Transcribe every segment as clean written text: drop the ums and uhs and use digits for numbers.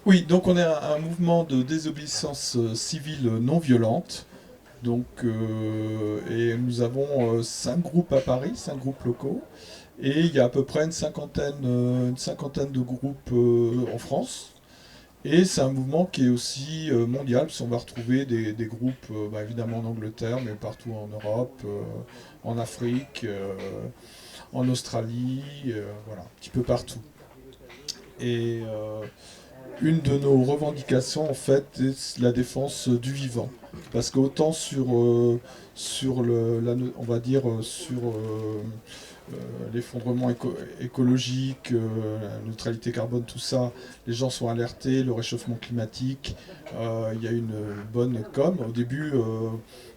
Oui, donc on est un mouvement de désobéissance civile non violente. Donc, et nous avons 5 groupes à Paris, 5 groupes locaux. Et il y a à peu près une cinquantaine de groupes en France. Et c'est un mouvement qui est aussi mondial, parce qu'on va retrouver des groupes évidemment en Angleterre, mais partout en Europe, en Afrique, en Australie, voilà, un petit peu partout. Et une de nos revendications, en fait, est la défense du vivant. Parce qu'autant sur on va dire, sur l'effondrement écologique, la neutralité carbone, tout ça, les gens sont alertés, le réchauffement climatique, il y a une bonne com. Au début,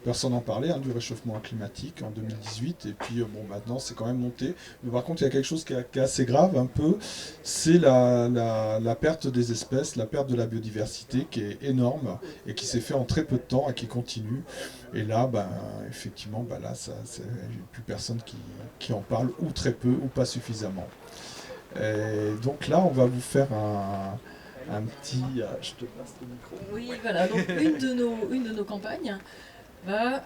personne n'en parlait du réchauffement climatique en 2018, et puis bon, maintenant c'est quand même monté. Mais par contre, il y a quelque chose qui est assez grave un peu, c'est la perte des espèces, la perte de la biodiversité qui est énorme et qui s'est fait en très peu de temps et qui continue. Et là, effectivement, là, il n'y a plus personne qui en parle, ou très peu, ou pas suffisamment. Et donc là, on va vous faire un petit... je te passe le micro. Oui, voilà, donc une de nos campagnes va,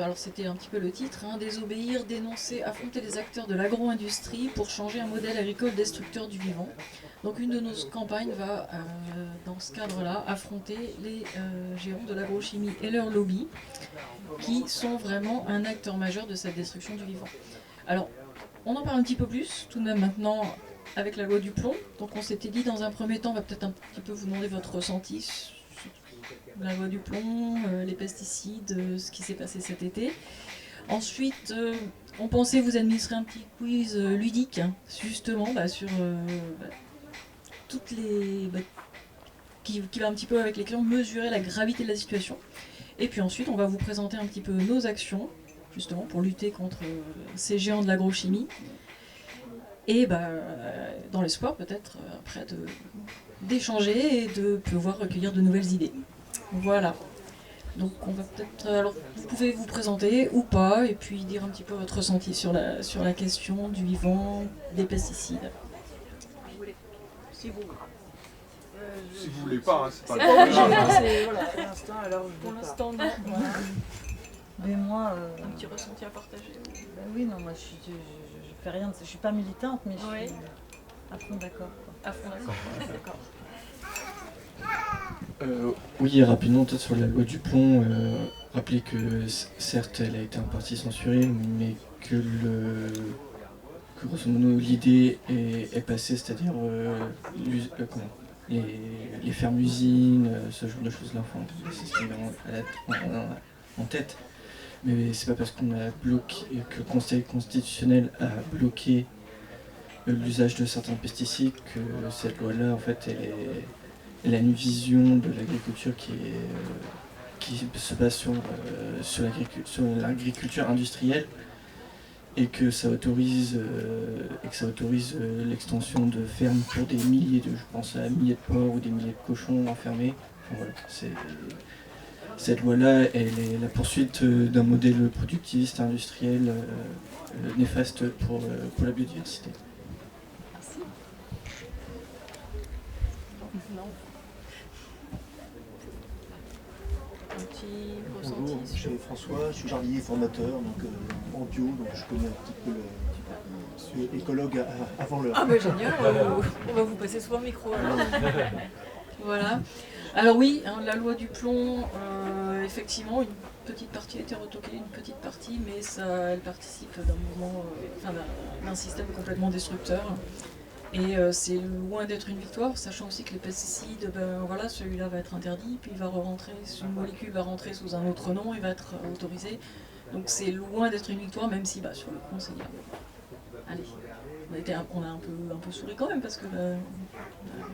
alors c'était un petit peu le titre, désobéir, dénoncer, affronter les acteurs de l'agro-industrie pour changer un modèle agricole destructeur du vivant. Donc une de nos campagnes va, dans ce cadre-là, affronter les géants de l'agrochimie et leurs lobbies, qui sont vraiment un acteur majeur de cette destruction du vivant. Alors, on en parle un petit peu plus, tout de même maintenant, avec la loi du plomb. Donc on s'était dit, dans un premier temps, on va peut-être un petit peu vous demander votre ressenti sur la loi du plomb, les pesticides, ce qui s'est passé cet été. Ensuite, on pensait vous administrer un petit quiz ludique, justement, sur toutes les... qui va un petit peu avec les clients mesurer la gravité de la situation. Et puis ensuite, on va vous présenter un petit peu nos actions, justement, pour lutter contre ces géants de l'agrochimie. Et dans l'espoir, peut-être, après, d'échanger et de pouvoir recueillir de nouvelles idées. Voilà. Donc on va peut-être... Alors, vous pouvez vous présenter ou pas, et puis dire un petit peu votre ressenti sur la question du vivant, des pesticides. Si vous... Si vous voulez pas, c'est pas pas obligé, Voilà, pour l'instant, alors je Pour veux pas. l'instant, non. Voilà. Mais moi, Un petit ressenti à partager. ben oui, non, moi je fais rien, je suis pas militante, mais je Oui. suis à fond d'accord. À fond, d'accord. Oui, rapidement, peut-être sur la loi du plomb, rappeler que certes, elle a été en partie censurée, mais que grosso modo l'idée est passée, c'est-à-dire les fermes-usines, ce genre de choses-là, enfin, c'est ce qui me vient en tête. Mais c'est pas parce qu'on a bloqué, que le Conseil constitutionnel a bloqué l'usage de certains pesticides que cette loi-là, en fait, elle a une vision de l'agriculture qui se base sur l'agriculture industrielle, et que ça autorise l'extension de fermes pour des milliers je pense à milliers de porcs ou des milliers de cochons enfermés. Enfin, voilà, cette loi-là, elle est la poursuite d'un modèle productiviste industriel néfaste pour la biodiversité. Merci. Non. Un petit Bonjour, ressenti je suis François, je suis jardinier formateur, donc en bio, donc je connais un petit peu je suis écologue avant l'heure. Ah ben génial, on va vous passer souvent le micro alors. Voilà. Alors oui, la loi du plomb, effectivement, une petite partie a été retoquée, une petite partie, mais elle participe d'un mouvement, d'un système complètement destructeur. Et c'est loin d'être une victoire, sachant aussi que les pesticides, celui-là va être interdit, puis une molécule va rentrer sous un autre nom et va être autorisée. Donc c'est loin d'être une victoire, même si sur le coup on s'est dit, allez, on a un peu souri quand même, parce que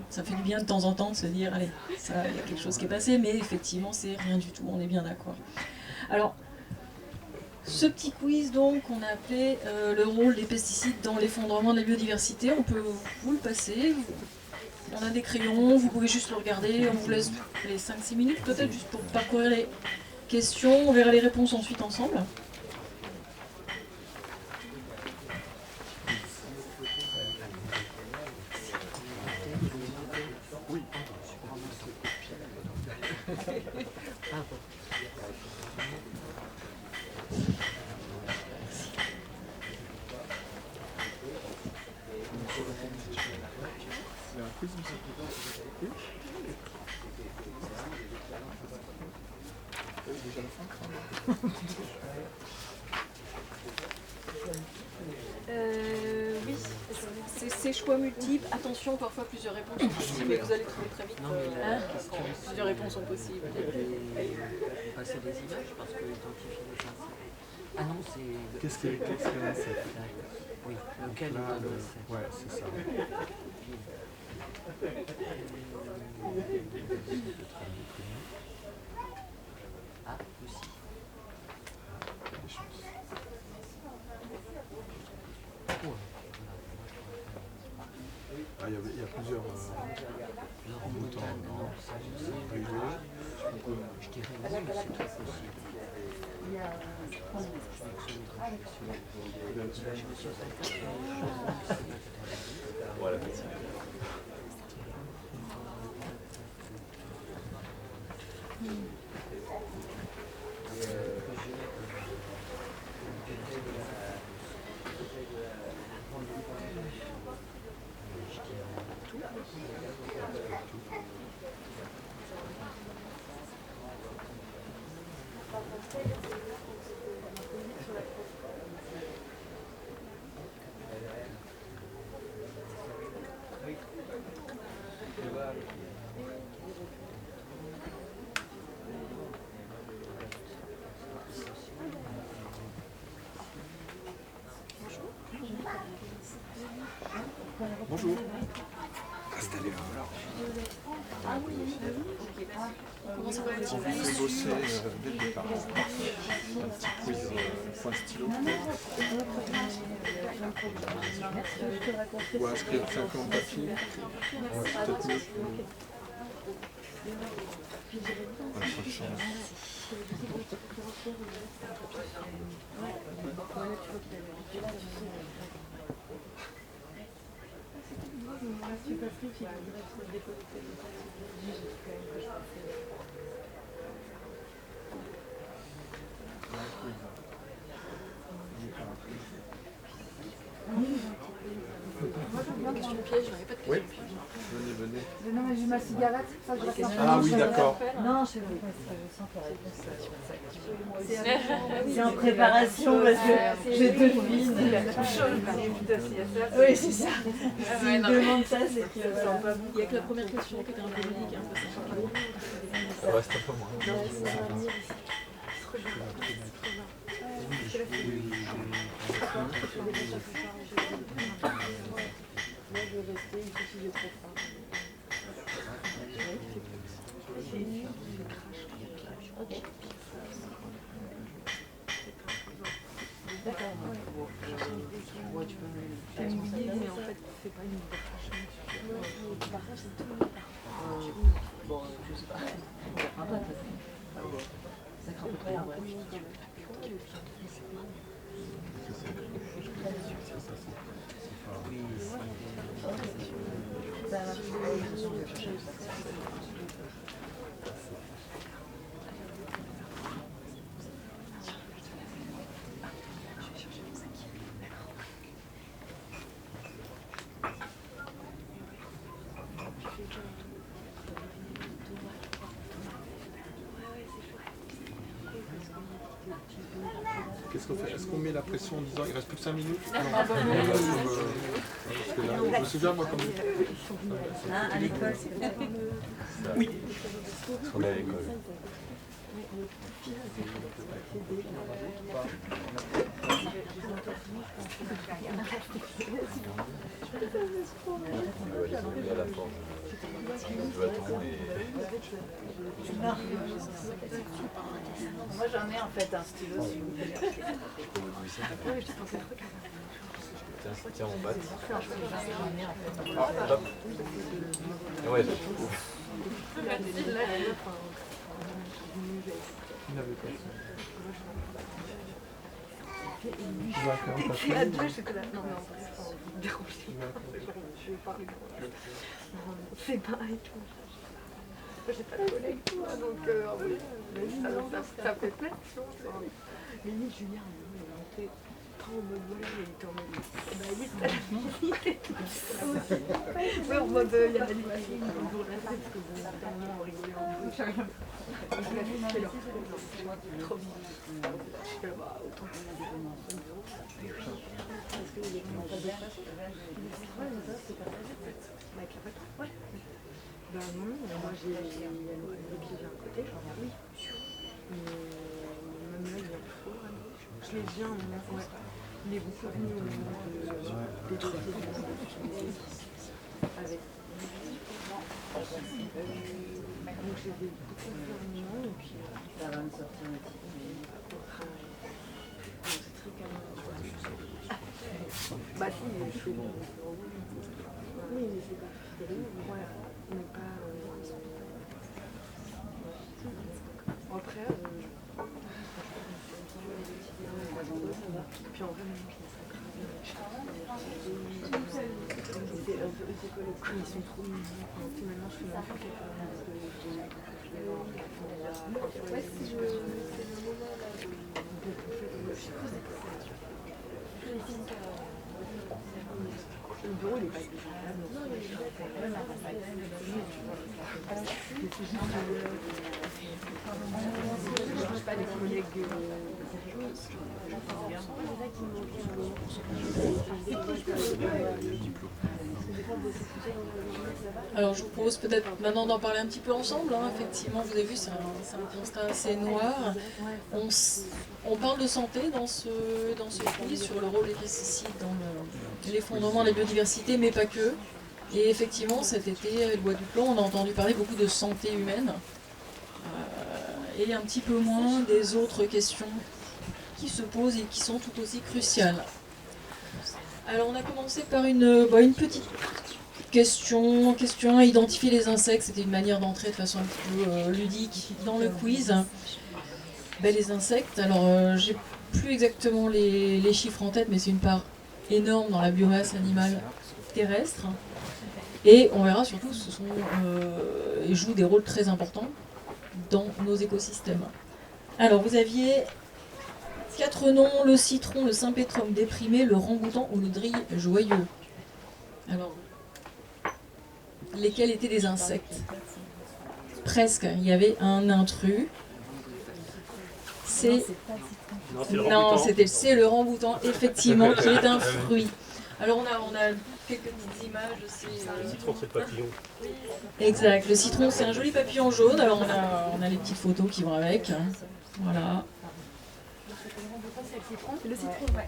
ça fait du bien de temps en temps de se dire, allez, il y a quelque chose qui est passé, mais effectivement c'est rien du tout, on est bien d'accord. Alors, ce petit quiz, donc, on a appelé le rôle des pesticides dans l'effondrement de la biodiversité. On peut vous le passer. On a des crayons, vous pouvez juste le regarder. On vous laisse les 5-6 minutes peut-être juste pour parcourir les questions. On verra les réponses ensuite ensemble. Oui, c'est choix multiples. Attention, parfois plusieurs réponses sont possibles, mais vous allez trouver très vite. Plusieurs réponses sont possibles. Passer des images parce que identifier les insectes. Ah non, c'est. Qu'est-ce qu'un insecte? Oui, lequel est un insecte. Ouais, c'est ça. Ah, aussi. Des chances. Ah, il y a plusieurs boutons. Non, ça, je sais. Je dirais non, mais c'est très possible. Voilà. Bonjour. Comment ça va On vous fait bosser dès le départ. Un petit quiz point stylo. Ou inscrire 5 ans en papier. Peut-être mieux. Bonne chance. Question piège, j'avais pas de question Oui. piège. Venez. Non, mais j'ai ma cigarette, ça je reste Ah oui, d'accord. Non, je sais pas, je sens que la réponse c'est en préparation parce que je devine. Oui, c'est ça. Si je demande ça, c'est que. Il n'y a que la première question qui était un peu ludique, un peu sympa. Ça reste un peu moins. Ouais, tu peux me mais en fait, c'est pas une bon, je sais pas. On verra pas, de toute façon. Ça craint pas trop, ouais. Oui, Ça marche. Qu'est-ce qu'on fait? Est-ce qu'on met la pression en disant il reste plus que 5 minutes? Non. Parce que là, je me souviens, moi, comme. Hein, à l'école, c'est comme ça. Oui. Parce qu'on est à l'école. À la forge. Du bâton et... Moi j'en ai en fait un stylo si vous voulez. Tiens, on bat. J'en ai en fait. Ah, hop. Et ouais, ouf. Il n'avait pas ça. Et puis à deux, j'étais là. Non, mais en vrai, c'est pas envie de déranger. Je vais parler. C'est pareil, tout. j'ai pas de collègues, toi, donc ça fait plein de choses. Mais oui, Julien, il est monté pas en mode voilà, il était en mode ouais, en mode il y a l'animation, ils vont la tête, parce que bon, évidemment, on rigolait en plus. Je l'ai fait leur trop bien. Je fais bah, autant qu'on a des bonnes parce que les gens n'ont pas de façon. Ouais, mais ça, c'est pas facile. Avec la pâte. Ouais. Bah non, moi j'ai le pied d'un côté, oui. Mais même là, il vient plus fort. Je les viens, ouais. Il est beaucoup venu au moment des trucs avec. Donc j'ai des beaucoup de gouvernements et puis. Ça va me sortir un petit peu. C'est très calme. Bah si, je fais bon. Oui, mais c'est pas terrible. Ouais, mais pas. Après, puis en vrai, maintenant qu'ils sont ils sont trop mignons. Maintenant, je fais ma fête. Ouais, c'est le moment là. Le bureau, il est pas désagréable. Non, il est pas des collègues. Alors je vous propose peut-être maintenant d'en parler un petit peu ensemble. Effectivement, vous avez vu, c'est un constat assez noir. On parle de santé dans ce quiz sur le rôle des pesticides dans l'effondrement de la biodiversité, mais pas que. Et effectivement, cet été, le Bois du Plomb, on a entendu parler beaucoup de santé humaine et un petit peu moins des autres questions qui se posent et qui sont tout aussi cruciales. Alors on a commencé par une petite question 1, identifier les insectes. C'était une manière d'entrer de façon un petit peu ludique dans le quiz. Les insectes, alors j'ai plus exactement les chiffres en tête, mais c'est une part énorme dans la biomasse animale terrestre. Et on verra surtout, ils jouent des rôles très importants dans nos écosystèmes. Alors vous aviez 4 noms: le citron, le sympétrum déprimé, le ramboutan ou le drille joyeux. Alors, lesquels étaient des insectes? Presque, il y avait un intrus. C'est le ramboutan, effectivement, qui est un fruit. Alors on a quelques petites images. Le citron, c'est le papillon. Exact, le citron, c'est un joli papillon jaune. Alors on a les petites photos qui vont avec. Voilà. Le citron, ouais.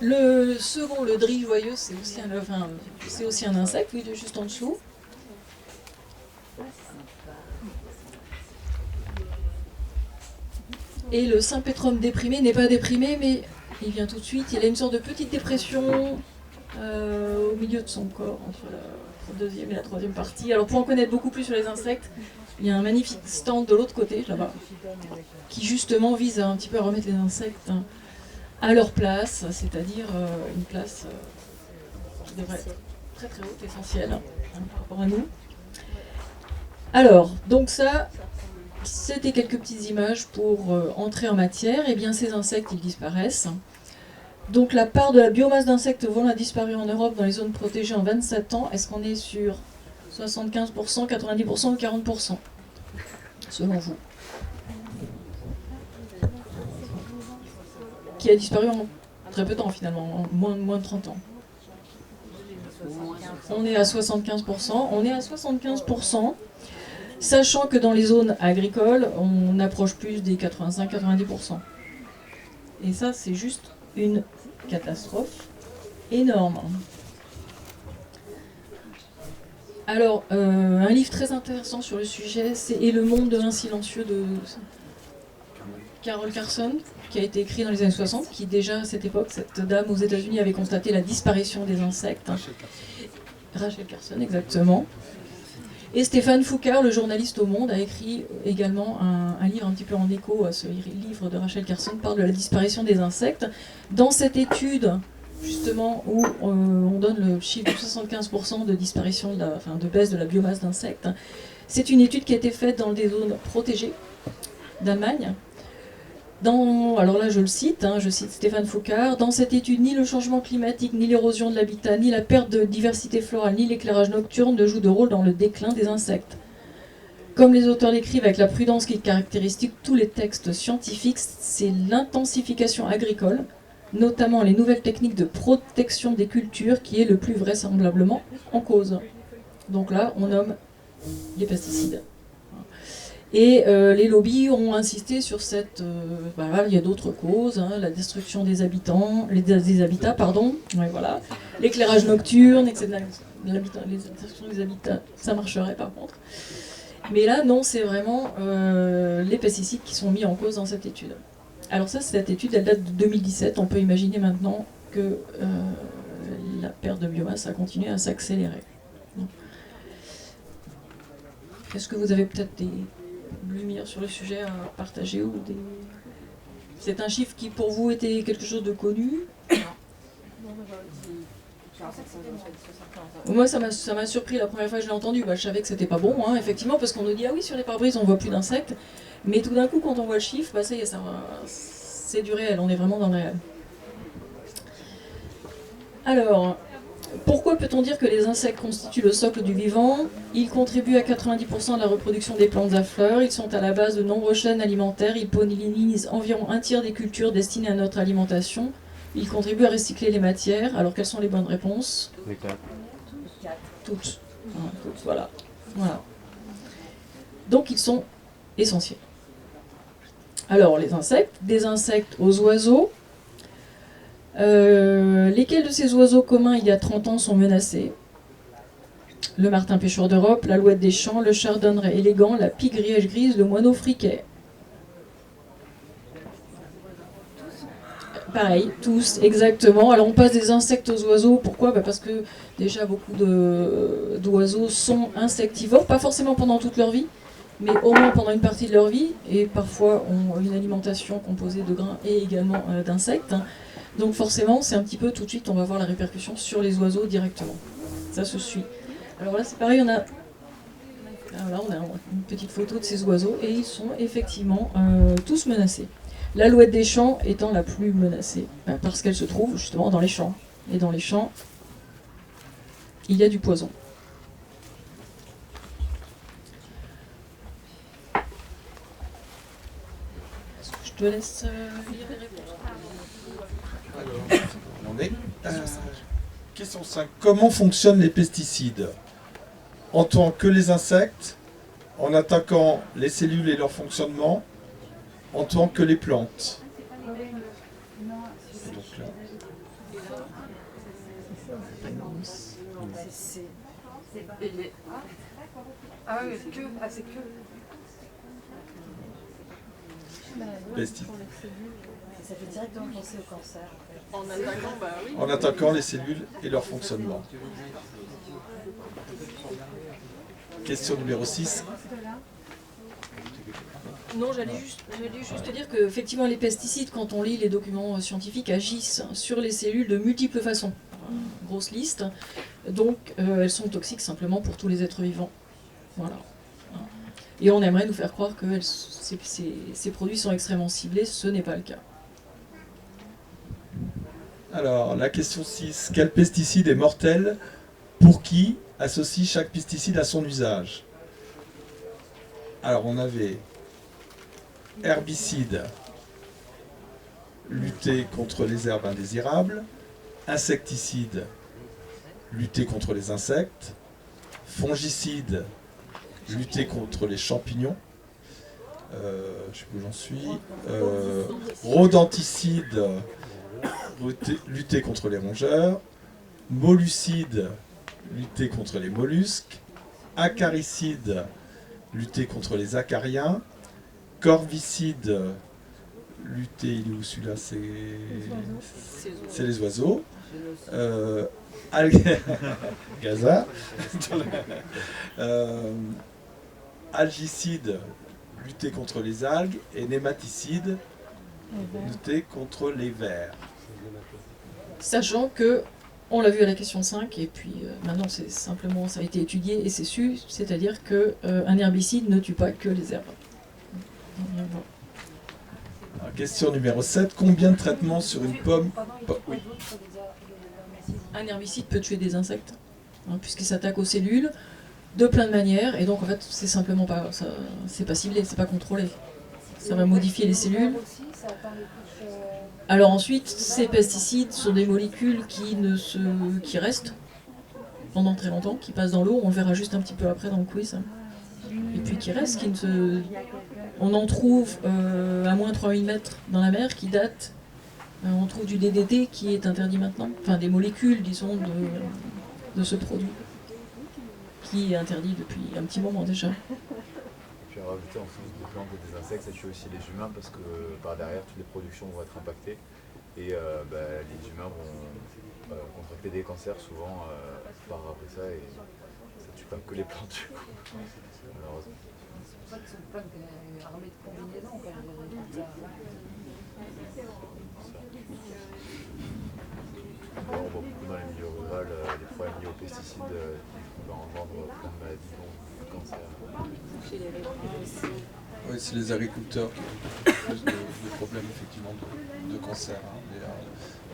Le second, le drille joyeux, c'est aussi un insecte, oui, juste en dessous. Et le sympétrum déprimé n'est pas déprimé, mais il vient tout de suite. Il a une sorte de petite dépression au milieu de son corps, entre la deuxième et la troisième partie. Alors pour en connaître beaucoup plus sur les insectes, il y a un magnifique stand de l'autre côté, là-bas, qui justement vise un petit peu à remettre les insectes à leur place, c'est-à-dire une place qui devrait être très très haute, essentielle par rapport à nous. Alors, donc ça, c'était quelques petites images pour entrer en matière. Et bien ces insectes, ils disparaissent. Donc la part de la biomasse d'insectes volant a disparu en Europe dans les zones protégées en 27 ans. Est-ce qu'on est sur 75%, 90% ou 40%, selon vous? Qui a disparu en très peu de temps finalement, en moins de 30 ans. On est à 75%. On est à 75%, sachant que dans les zones agricoles, on approche plus des 85-90%. Et ça, c'est juste une catastrophe énorme. Alors, un livre très intéressant sur le sujet, c'est « Et le monde devint silencieux » de Carol Carson, qui a été écrit dans les années 60, qui déjà à cette époque, cette dame aux États-Unis avait constaté la disparition des insectes. Rachel Carson, exactement. Et Stéphane Foucard, le journaliste au Monde, a écrit également un livre un petit peu en écho à ce livre de Rachel Carson, parle de la disparition des insectes. Dans cette étude, justement, où on donne le chiffre de 75% de disparition, de baisse de la biomasse d'insectes. C'est une étude qui a été faite dans des zones protégées d'Allemagne. Alors là, je cite Stéphane Foucard, dans cette étude, ni le changement climatique, ni l'érosion de l'habitat, ni la perte de diversité florale, ni l'éclairage nocturne ne jouent de rôle dans le déclin des insectes. Comme les auteurs l'écrivent avec la prudence qui caractérise tous les textes scientifiques, c'est l'intensification agricole, notamment les nouvelles techniques de protection des cultures, qui est le plus vraisemblablement en cause. Donc là, on nomme les pesticides. Et les lobbies ont insisté sur cette... il y a d'autres causes, la destruction des habitats, voilà, l'éclairage nocturne, etc. Les destructions des habitats, ça marcherait par contre. Mais là, non, c'est vraiment les pesticides qui sont mis en cause dans cette étude. Alors ça, cette étude, elle date de 2017. On peut imaginer maintenant que la perte de biomasse a continué à s'accélérer. Est-ce que vous avez peut-être des lumières sur le sujet à partager ou des... C'est un chiffre qui pour vous était quelque chose de connu? Moi ça m'a surpris la première fois que je l'ai entendu, je savais que c'était pas bon, effectivement, parce qu'on nous dit ah oui sur les pare-brises on voit plus d'insectes, mais tout d'un coup quand on voit le chiffre, ça y est, c'est du réel, on est vraiment dans le réel. Alors, pourquoi peut-on dire que les insectes constituent le socle du vivant? Ils contribuent à 90% de la reproduction des plantes à fleurs, ils sont à la base de nombreuses chaînes alimentaires, ils pollinisent environ un tiers des cultures destinées à notre alimentation, ils contribuent à recycler les matières. Alors quelles sont les bonnes réponses? Les 4. Toutes. Toutes, voilà. Donc ils sont essentiels. Alors les insectes, des insectes aux oiseaux. Lesquels de ces oiseaux communs il y a 30 ans sont menacés? Le martin pêcheur d'Europe, l'alouette des champs, le chardonneret élégant, la pigue riège grise, le moineau friquet. Pareil, tous, exactement. Alors on passe des insectes aux oiseaux, pourquoi? Parce que déjà beaucoup d'oiseaux sont insectivores, pas forcément pendant toute leur vie, mais au moins pendant une partie de leur vie, et parfois ont une alimentation composée de grains et également d'insectes. Donc forcément, c'est un petit peu tout de suite, on va voir la répercussion sur les oiseaux directement. Ça se suit. Alors là, c'est pareil, on a une petite photo de ces oiseaux, et ils sont effectivement tous menacés. L'alouette des champs étant la plus menacée, parce qu'elle se trouve justement dans les champs. Et dans les champs, il y a du poison. Est-ce que je te laisse lire les réponses? Alors, on est. Question 5. Comment fonctionnent les pesticides? En tant que les insectes, en attaquant les cellules et leur fonctionnement, en tant que les plantes. Et donc là. Ah oui, c'est que. Pesticides. Ça fait directement penser au cancer. En attaquant, oui. En attaquant les cellules et leur fonctionnement. Question numéro 6. Non, j'allais juste dire que effectivement les pesticides, quand on lit les documents scientifiques, agissent sur les cellules de multiples façons. Grosse liste. Donc elles sont toxiques simplement pour tous les êtres vivants. Voilà. Et on aimerait nous faire croire que ces produits sont extrêmement ciblés, ce n'est pas le cas. Alors, la question 6. Quel pesticide est mortel? Pour qui associe chaque pesticide à son usage? Alors, on avait herbicide, lutter contre les herbes indésirables, insecticide, lutter contre les insectes, fongicide, lutter contre les champignons, je sais pas où j'en suis, rodenticide, lutter contre les rongeurs, mollucide, lutter contre les mollusques, acaricide, lutter contre les acariens, corvicide, lutter, il est où celui-là? C'est les oiseaux. Gaza. Algicide, lutter contre les algues. Et nématicide, lutter contre les vers. Sachant que, on l'a vu à la question 5, et puis maintenant c'est simplement, ça a été étudié et c'est su, c'est-à-dire qu'un herbicide ne tue pas que les herbes. Alors, question numéro 7, combien de traitements sur une pomme? Oui. Un herbicide peut tuer des insectes, hein, puisqu'il s'attaque aux cellules de plein de manières, et donc en fait c'est simplement pas, c'est pas ciblé, c'est pas contrôlé. Ça va modifier les cellules. Alors ensuite, ces pesticides sont des molécules qui restent pendant très longtemps, qui passent dans l'eau, on le verra juste un petit peu après dans le quiz, et puis qui restent, on en trouve à moins 3000 mètres dans la mer qui datent. On trouve du DDT qui est interdit maintenant, enfin des molécules, disons, de ce produit, qui est interdit depuis un petit moment déjà. Puis rajouter en plus des plantes et des insectes, ça tue aussi les humains parce que par derrière, toutes les productions vont être impactées et les humains vont contracter des cancers souvent par après ça et ça tue pas que les plantes du coup, malheureusement. C'est pour ça qu'ils sont pleins armés de combinaisons quand On voit beaucoup dans les milieux ruraux les problèmes liés aux pesticides qui vont rendre plein de maladies, de cancer. chez les répondants aussi. Oui, c'est les agriculteurs qui ont plus de problèmes effectivement de cancer. Hein. Mais,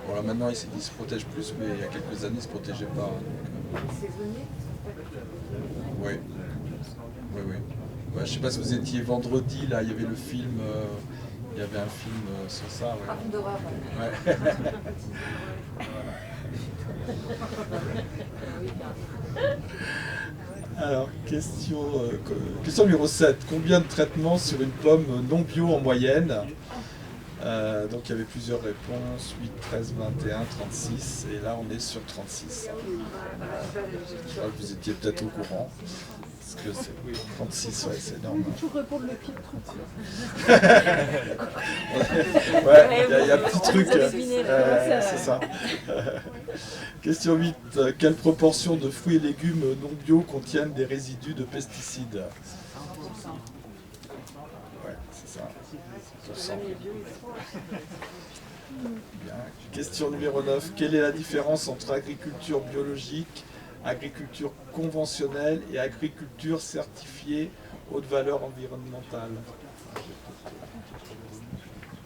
bon, là, maintenant ils se protègent plus, mais il y a quelques années ils ne se protégeaient pas. Oui. Oui, oui. Ouais, je ne sais pas si vous étiez vendredi, là il y avait le film, il y avait un film sur ça. Ouais. Un film d'horreur. Ouais. Alors, question numéro 7. Combien de traitements sur une pomme non bio en moyenne? Donc il y avait plusieurs réponses, 8, 13, 21, 36, et là on est sur 36. Je crois que vous étiez peut-être au courant. Parce que c'est 36, ouais, c'est énorme. Toujours répondre le pire truc. Ouais, il y a un petit truc. C'est ça. Question 8. Quelle proportion de fruits et légumes non bio contiennent des résidus de pesticides? Ouais, c'est ça. 100%. Bien. Question numéro 9. Quelle est la différence entre agriculture biologique, agriculture conventionnelle et agriculture certifiée haute valeur environnementale?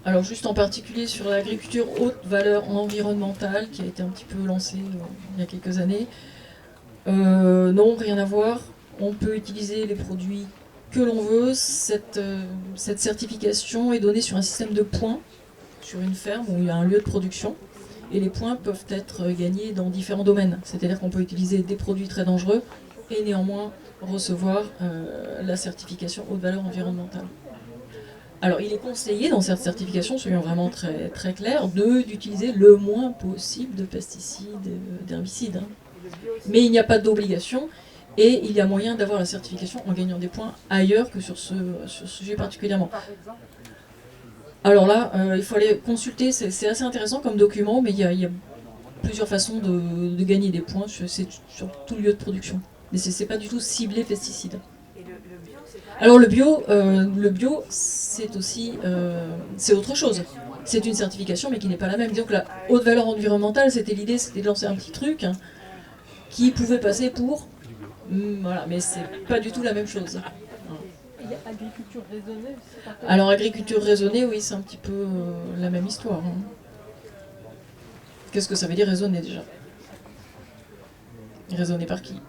Alors juste en particulier sur l'agriculture haute valeur environnementale qui a été un petit peu lancée il y a quelques années. Non, rien à voir. On peut utiliser les produits que l'on veut. Cette certification est donnée sur un système de points, sur une ferme où il y a un lieu de production. Et les points peuvent être gagnés dans différents domaines. C'est-à-dire qu'on peut utiliser des produits très dangereux et néanmoins recevoir la certification haute valeur environnementale. Alors il est conseillé dans cette certification, soyons vraiment très, très clairs, d'utiliser le moins possible de pesticides, d'herbicides. Mais il n'y a pas d'obligation et il y a moyen d'avoir la certification en gagnant des points ailleurs que sur ce sujet particulièrement. Alors là, il faut aller consulter, c'est assez intéressant comme document, mais il y a plusieurs façons de gagner des points, c'est sur tout lieu de production. Mais c'est pas du tout ciblé pesticides. Alors le bio, c'est aussi, c'est autre chose. C'est une certification, mais qui n'est pas la même. Donc la haute valeur environnementale, l'idée, c'était de lancer un petit truc hein, qui pouvait passer pour, voilà, mais c'est pas du tout la même chose. Il y a agriculture raisonnée aussi, par contre. Alors agriculture raisonnée, oui, c'est un petit peu la même histoire. Hein. Qu'est-ce que ça veut dire raisonner déjà? Raisonner par qui?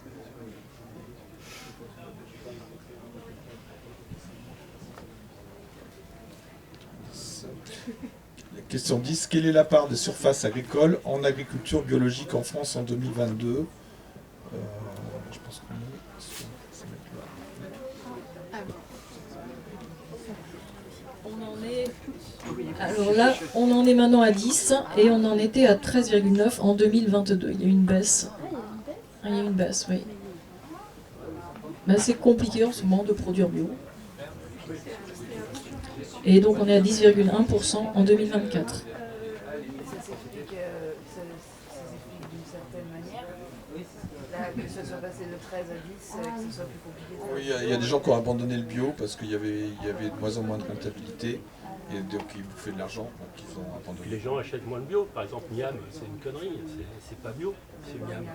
Question 10. Quelle est la part des surfaces agricoles en agriculture biologique en France en 2022? Je pense qu'on est sur ces mecs-là. Alors là, on en est maintenant à 10 et on en était à 13,9 en 2022. Il y a eu une baisse. Il y a eu une baisse, oui. Ben, c'est compliqué en ce moment de produire bio. Et donc on est à 10,1% en 2024. Ça s'explique d'une certaine manière. Là, que ce soit passé de 13 à 10, que ce soit plus compliqué. Oui, il y a des gens qui ont abandonné le bio parce qu'il y avait de moins en moins de rentabilité. Et donc ils bouffaient de l'argent, donc ils ont Puis abandonné. les gens achètent moins de bio. Par exemple, Miam, c'est une connerie, c'est pas bio, c'est Miam.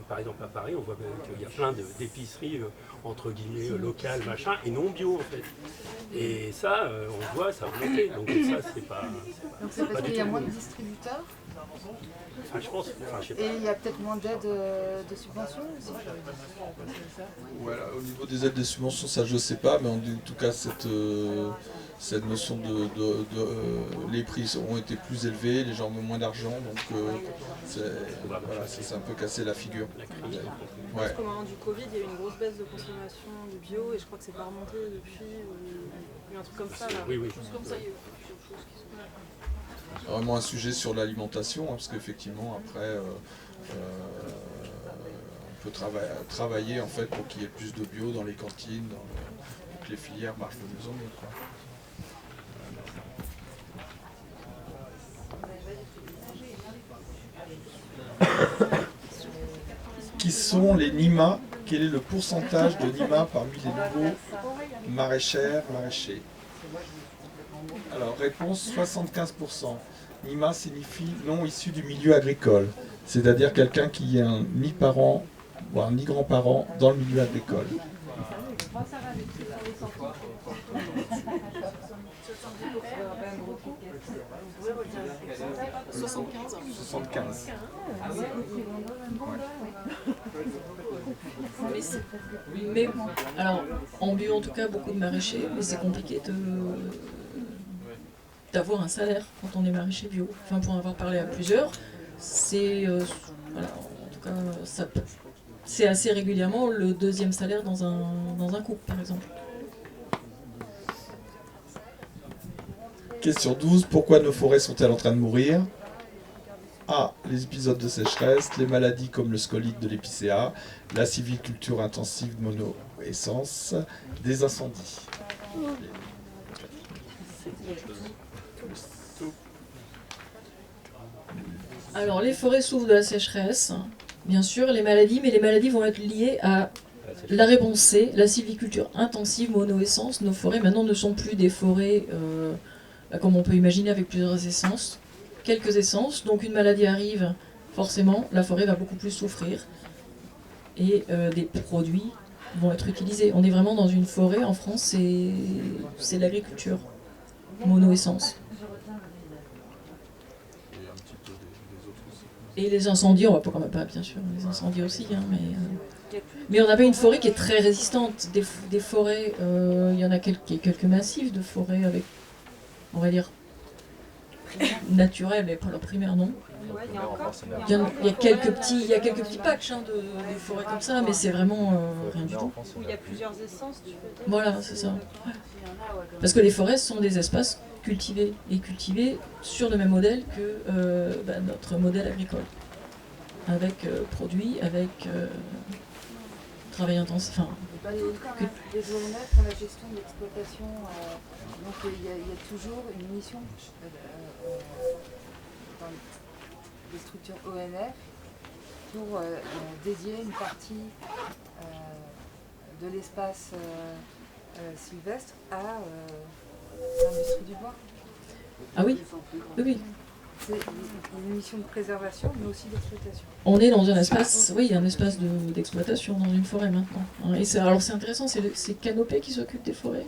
Par exemple, à Paris, on voit qu'il y a plein d'épiceries, entre guillemets, locales, machin, et non bio, en fait. Et ça, on le voit, ça a augmenté. Donc ça, c'est pas... Donc c'est parce du qu'il y a tout moins bon. de distributeurs Enfin, je pense, enfin, je sais pas. et il y a peut-être moins d'aides de subventions aussi. Voilà, au niveau des aides des subventions, ça je sais pas, mais en tout cas cette notion les prix ont été plus élevés, les gens ont moins d'argent, donc voilà, ça s'est un peu cassé la figure. La crise. Ouais. Parce qu'au moment du Covid, il y a eu une grosse baisse de consommation du bio et je crois que c'est pas remonté depuis, ou il y a un truc comme ça là. Oui, oui. Comme ça, il y a eu quelque chose qui se Vraiment un sujet sur l'alimentation, hein, parce qu'effectivement après on peut travailler en fait pour qu'il y ait plus de bio dans les cantines, pour que les filières marchent de mieux en mieux, quoi. Qui sont les NIMA? Quel est le pourcentage de NIMA parmi les nouveaux maraîchers? Alors, réponse 75%. NIMA signifie non issu du milieu agricole, c'est-à-dire quelqu'un qui est ni parent, voire ni grand-parent dans le milieu agricole. 75. Mais alors, en bio en tout cas, beaucoup de maraîchers, mais c'est compliqué d'avoir un salaire quand on est maraîcher bio. Enfin, pour en avoir parlé à plusieurs, c'est voilà, en tout cas, c'est assez régulièrement le deuxième salaire dans un couple, par exemple. Question 12. Pourquoi nos forêts sont-elles en train de mourir? A. Les épisodes de sécheresse, les maladies comme le scolite de l'épicéa, la sylviculture intensive mono-essence, des incendies. Alors, les forêts souffrent de la sécheresse, bien sûr, les maladies, mais les maladies vont être liées à la réponse C, la sylviculture intensive mono-essence. Nos forêts maintenant ne sont plus des forêts comme on peut imaginer avec plusieurs essences, quelques essences, donc une maladie arrive, forcément, la forêt va beaucoup plus souffrir et des produits vont être utilisés. On est vraiment dans une forêt, en France, c'est l'agriculture, mono-essence. Et les incendies, on va pas quand même pas, bien sûr, les incendies aussi, hein, mais on n'a pas une forêt qui est très résistante. Des forêts, il y en a quelques massifs de forêts avec, on va dire, naturelles, mais pas leur primaire, non. Il y a quelques petits patchs hein, de forêts comme ça, mais c'est vraiment rien du tout. Où il y a plusieurs essences, tu veux dire? Voilà, c'est ça. Ouais. Parce que les forêts sont des espaces cultivés, et cultivés sur le même modèle que notre modèle agricole. Avec produits, avec travail intensif. Enfin, Les ONF font la gestion de l'exploitation, donc il y a toujours une mission dans les structures ONF pour dédier une partie de l'espace sylvestre à l'industrie du bois. ah oui, oui, oui. C'est une mission de préservation, mais aussi d'exploitation. On est dans un espace, oui, un espace d'exploitation dans une forêt maintenant. Hein. Et alors c'est intéressant, c'est Canopée qui s'occupe des forêts.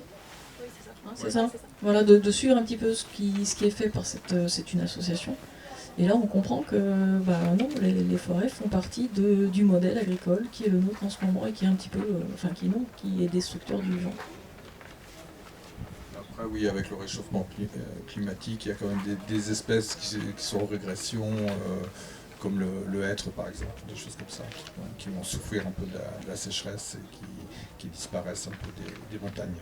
Oui, c'est ça. Hein, c'est ça. Voilà, de suivre un petit peu ce qui est fait par c'est une association. Et là, on comprend que non, les forêts font partie du modèle agricole qui est le nôtre en ce moment et qui est un petit peu, qui est destructeur du vivant. Après, oui, avec le réchauffement climatique, il y a quand même des espèces qui sont en régression, comme le hêtre par exemple, des choses comme ça, qui vont souffrir un peu de la sécheresse et qui disparaissent un peu des montagnes.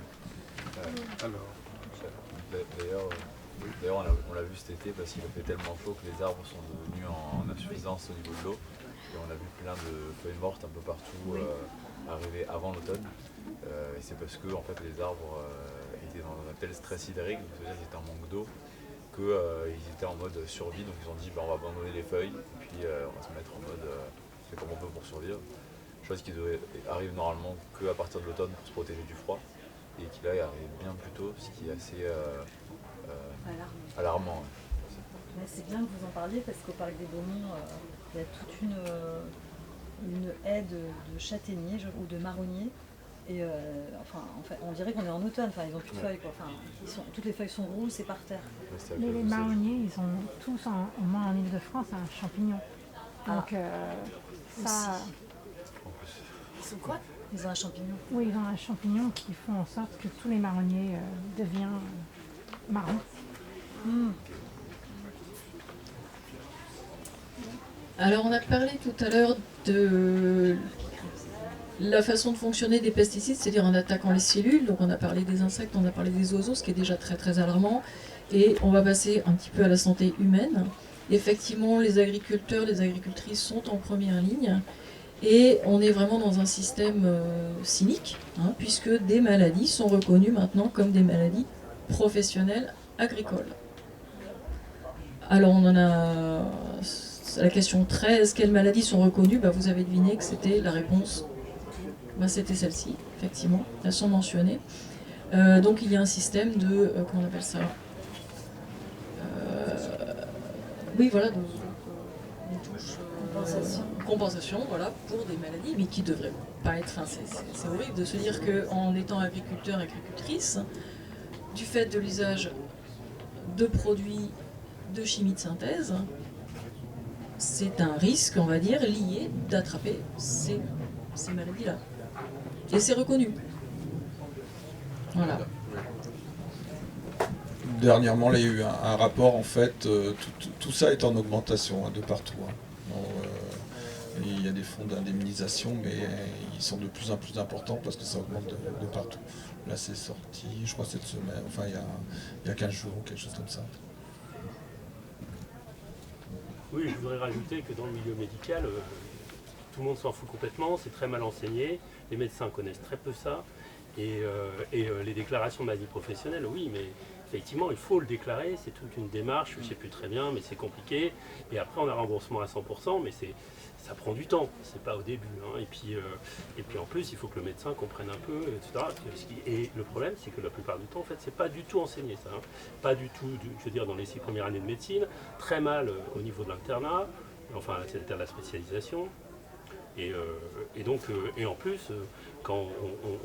D'ailleurs, on l'a vu cet été parce qu'il a fait tellement chaud que les arbres sont devenus en insuffisance au niveau de l'eau. Et on a vu plein de feuilles mortes un peu partout arriver avant l'automne. Et c'est parce que en fait, les arbres étaient dans un tel stress hydrique, donc c'est-à-dire qu'ils étaient en manque d'eau, qu'ils étaient en mode survie. Donc ils ont dit on va abandonner les feuilles et puis on va se mettre en mode c'est comme on peut pour survivre. Chose qui arrive normalement qu'à partir de l'automne pour se protéger du froid. Et qui là arrive bien plus tôt, ce qui est assez alarmant. Mais c'est bien que vous en parliez parce qu'au Parc des Beaumonts, il y a toute une haie de châtaigniers ou de marronniers. Et en fait, on dirait qu'on est en automne, enfin, ils ont plus de feuilles, quoi. Enfin, toutes les feuilles sont rousses et par terre. Mais les marronniers, ils ont tous, au moins en Ile-de-France, un champignon. Donc ça... Ils sont quoi? Ils ont un champignon. Oui, ils ont un champignon qui font en sorte que tous les marronniers deviennent marrons. Alors on a parlé tout à l'heure de la façon de fonctionner des pesticides, c'est-à-dire en attaquant les cellules. Donc on a parlé des insectes, on a parlé des oiseaux, ce qui est déjà très très alarmant. Et on va passer un petit peu à la santé humaine. Effectivement, les agriculteurs, les agricultrices sont en première ligne. Et on est vraiment dans un système cynique, puisque des maladies sont reconnues maintenant comme des maladies professionnelles agricoles. Alors on en a la question 13, quelles maladies sont reconnues? Vous avez deviné que c'était la réponse, c'était celle-ci, effectivement, elles sont mentionnées. Donc il y a un système de, comment on appelle ça? Oui, voilà, compensation, voilà, pour des maladies, mais qui ne devraient pas être... c'est horrible de se dire qu'en étant agriculteur, agricultrice, du fait de l'usage de produits de chimie de synthèse, c'est un risque, on va dire, lié d'attraper ces maladies-là. Et c'est reconnu. Voilà. Dernièrement, il y a eu un rapport, en fait, tout ça est en augmentation de partout. Il y a des fonds d'indemnisation, mais ils sont de plus en plus importants parce que ça augmente de partout. Là, c'est sorti, je crois, cette semaine, enfin, il y a 15 jours, quelque chose comme ça. Oui, je voudrais rajouter que dans le milieu médical, tout le monde s'en fout complètement, c'est très mal enseigné, les médecins connaissent très peu ça, et les déclarations de maladie professionnelle, oui, mais effectivement, il faut le déclarer, c'est toute une démarche, je ne sais plus très bien, mais c'est compliqué, et après on a remboursement à 100%, mais ça prend du temps, c'est pas au début, et puis en plus, il faut que le médecin comprenne un peu, etc. Et le problème, c'est que la plupart du temps, en fait, c'est pas du tout enseigné ça, pas du tout, je veux dire, dans les 6 premières années de médecine, très mal au niveau de l'internat, enfin, c'est-à-dire de la spécialisation, et en plus, quand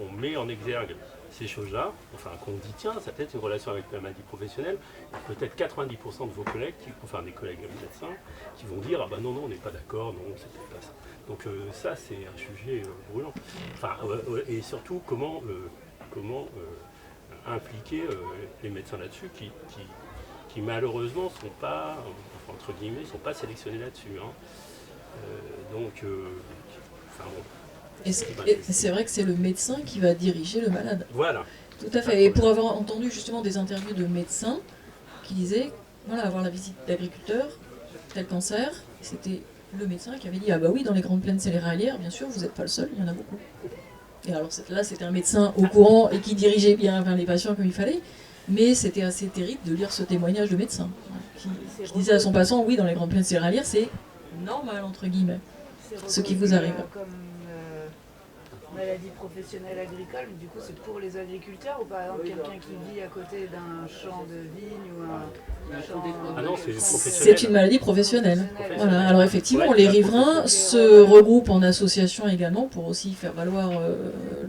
on met en exergue ces choses-là, enfin qu'on dit tiens, ça peut être une relation avec la maladie professionnelle, peut-être 90% de vos collègues, enfin des collègues médecins, qui vont dire ah ben non, on n'est pas d'accord, non, c'était pas ça. Donc ça c'est un sujet brûlant. Enfin, et surtout comment impliquer les médecins là-dessus qui malheureusement sont pas, entre guillemets, sont pas sélectionnés là-dessus. Enfin bon. Et c'est vrai que c'est le médecin qui va diriger le malade. Voilà. Tout à fait. Et pour avoir entendu justement des interviews de médecins qui disaient, voilà, avoir la visite d'agriculteurs, tel cancer, c'était le médecin qui avait dit, ah bah oui, dans les grandes plaines céréalières, bien sûr, vous n'êtes pas le seul, il y en a beaucoup. Et alors là, c'était un médecin au courant et qui dirigeait bien les patients comme il fallait, mais c'était assez terrible de lire ce témoignage de médecin. Qui disait à son patient, oui, dans les grandes plaines céréalières, c'est normal, entre guillemets, ce qui vous arrive. Maladie professionnelle agricole, du coup c'est pour les agriculteurs ou par exemple quelqu'un qui vit à côté d'un champ de vigne ou un champ... Ah non, c'est professionnel. C'est une maladie professionnelle. Voilà. Alors effectivement, les riverains se regroupent en association également pour aussi faire valoir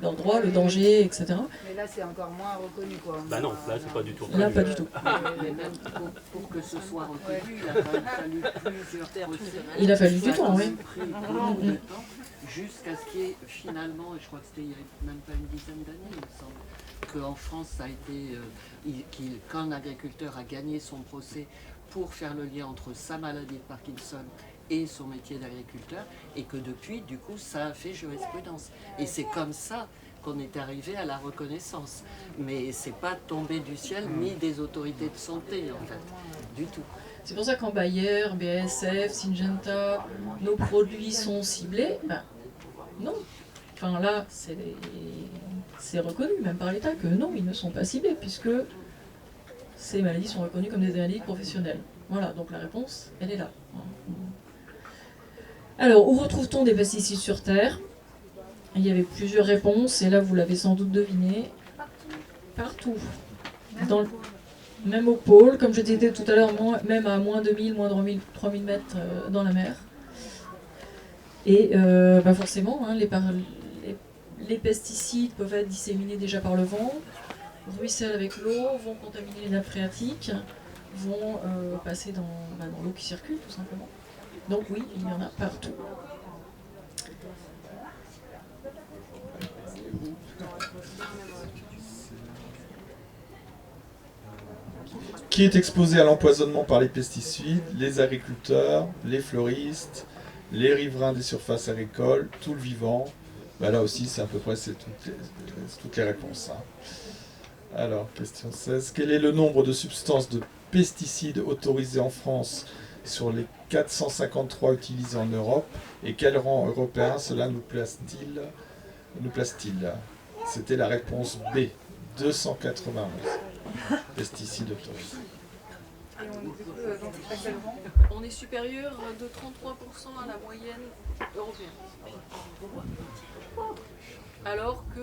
leurs droits, le danger, etc. Mais là c'est encore moins reconnu quoi. Bah non, là c'est pas du tout. Là pas du tout. Mais même pour que ce soit reconnu, il a fallu plusieurs procès. Il a fallu du temps, oui. Jusqu'à ce qu'il y ait finalement, et je crois que c'était il n'y a même pas une dizaine d'années, il me semble, qu'en France, ça a été, qu'un agriculteur a gagné son procès pour faire le lien entre sa maladie de Parkinson et son métier d'agriculteur, et que depuis, du coup, ça a fait jurisprudence. Et c'est comme ça qu'on est arrivé à la reconnaissance. Mais c'est pas tombé du ciel, ni des autorités de santé, en fait, du tout. C'est pour ça qu'en Bayer, BASF, Syngenta, nos produits sont ciblés. Non. Enfin là, c'est reconnu, même par l'État, que non, ils ne sont pas ciblés, puisque ces maladies sont reconnues comme des maladies professionnelles. Voilà, donc la réponse, elle est là. Alors, où retrouve-t-on des pesticides sur Terre? Il y avait plusieurs réponses, et là, vous l'avez sans doute deviné. Partout. même au pôle, comme je disais tout à l'heure, même à moins 2000, moins 3000 mètres dans la mer. Et forcément, hein, les pesticides peuvent être disséminés déjà par le vent, ruissellent avec l'eau, vont contaminer les nappes phréatiques, vont passer dans l'eau qui circule tout simplement. Donc oui, il y en a partout. Qui est exposé à l'empoisonnement par les pesticides? Les agriculteurs, les fleuristes, les riverains des surfaces agricoles, tout le vivant. Là aussi, c'est à peu près toutes les réponses. Hein. Alors, question 16. Quel est le nombre de substances de pesticides autorisées en France sur les 453 utilisées en Europe? Et quel rang européen cela nous place-t-il? C'était la réponse B. 291 pesticides autorisés. Et on est supérieur de 33% à la moyenne européenne. Alors que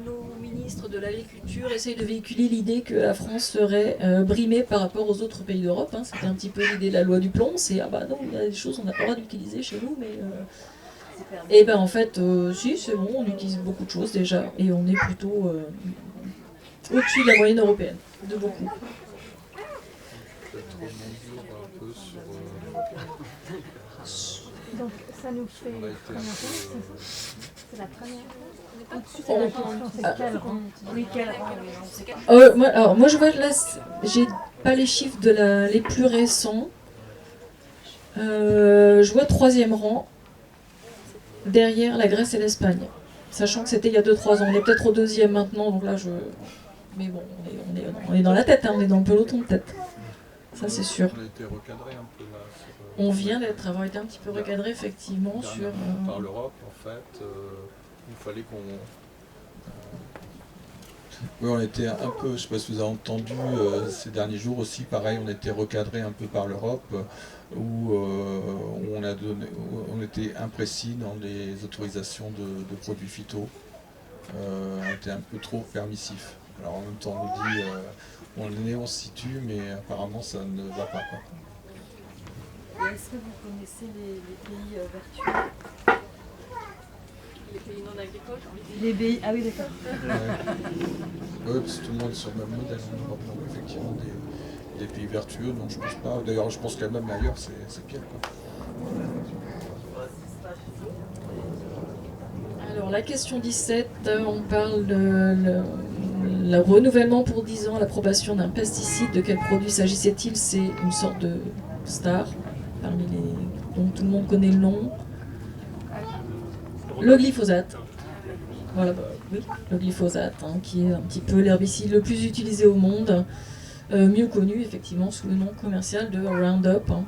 nos ministres de l'Agriculture essayent de véhiculer l'idée que la France serait brimée par rapport aux autres pays d'Europe. Hein. C'était un petit peu l'idée de la loi du plomb, c'est « Ah bah non, il y a des choses qu'on n'a pas le droit d'utiliser chez nous, mais… Et ben en fait, si, c'est bon, on utilise beaucoup de choses déjà, et on est plutôt au-dessus de la moyenne européenne, de beaucoup. Donc ça nous fait combien de temps? C'est la première fois? Au-dessus, c'est quel rang? Oui, quel rang? Moi je vois là, j'ai pas les chiffres les plus récents. Je vois 3e rang, derrière la Grèce et l'Espagne. Sachant que c'était il y a 2-3 ans. On est peut-être au 2e maintenant, donc là je... Mais bon, on est dans la tête, hein, on est dans le peloton de tête. Ça c'est sûr. On a été recadré un peu là. On vient avoir été un petit peu recadré effectivement sur... Par l'Europe en fait, il fallait qu'on... Oui, on était un peu, je ne sais pas si vous avez entendu ces derniers jours aussi, pareil, on était recadré un peu par l'Europe, où on était imprécis dans les autorisations de produits phyto. On était un peu trop permissif. Alors en même temps, on nous dit, on se situe, mais apparemment ça ne va pas. Quoi. Est-ce que vous connaissez les pays vertueux? Les pays non agricoles? Les pays... Ah oui, d'accord. Oui, parce que tout le monde est sur le même modèle en Europe, donc effectivement des pays vertueux, non je pense pas. D'ailleurs je pense qu'elle même ailleurs c'est pire. Quoi. Alors la question 17, on parle de le renouvellement pour 10 ans, l'approbation d'un pesticide. De quel produit s'agissait-il? C'est une sorte de star, parmi dont tout le monde connaît le nom. Le glyphosate. Voilà, oui, le glyphosate, hein, qui est un petit peu l'herbicide le plus utilisé au monde, mieux connu effectivement sous le nom commercial de Roundup. Hein.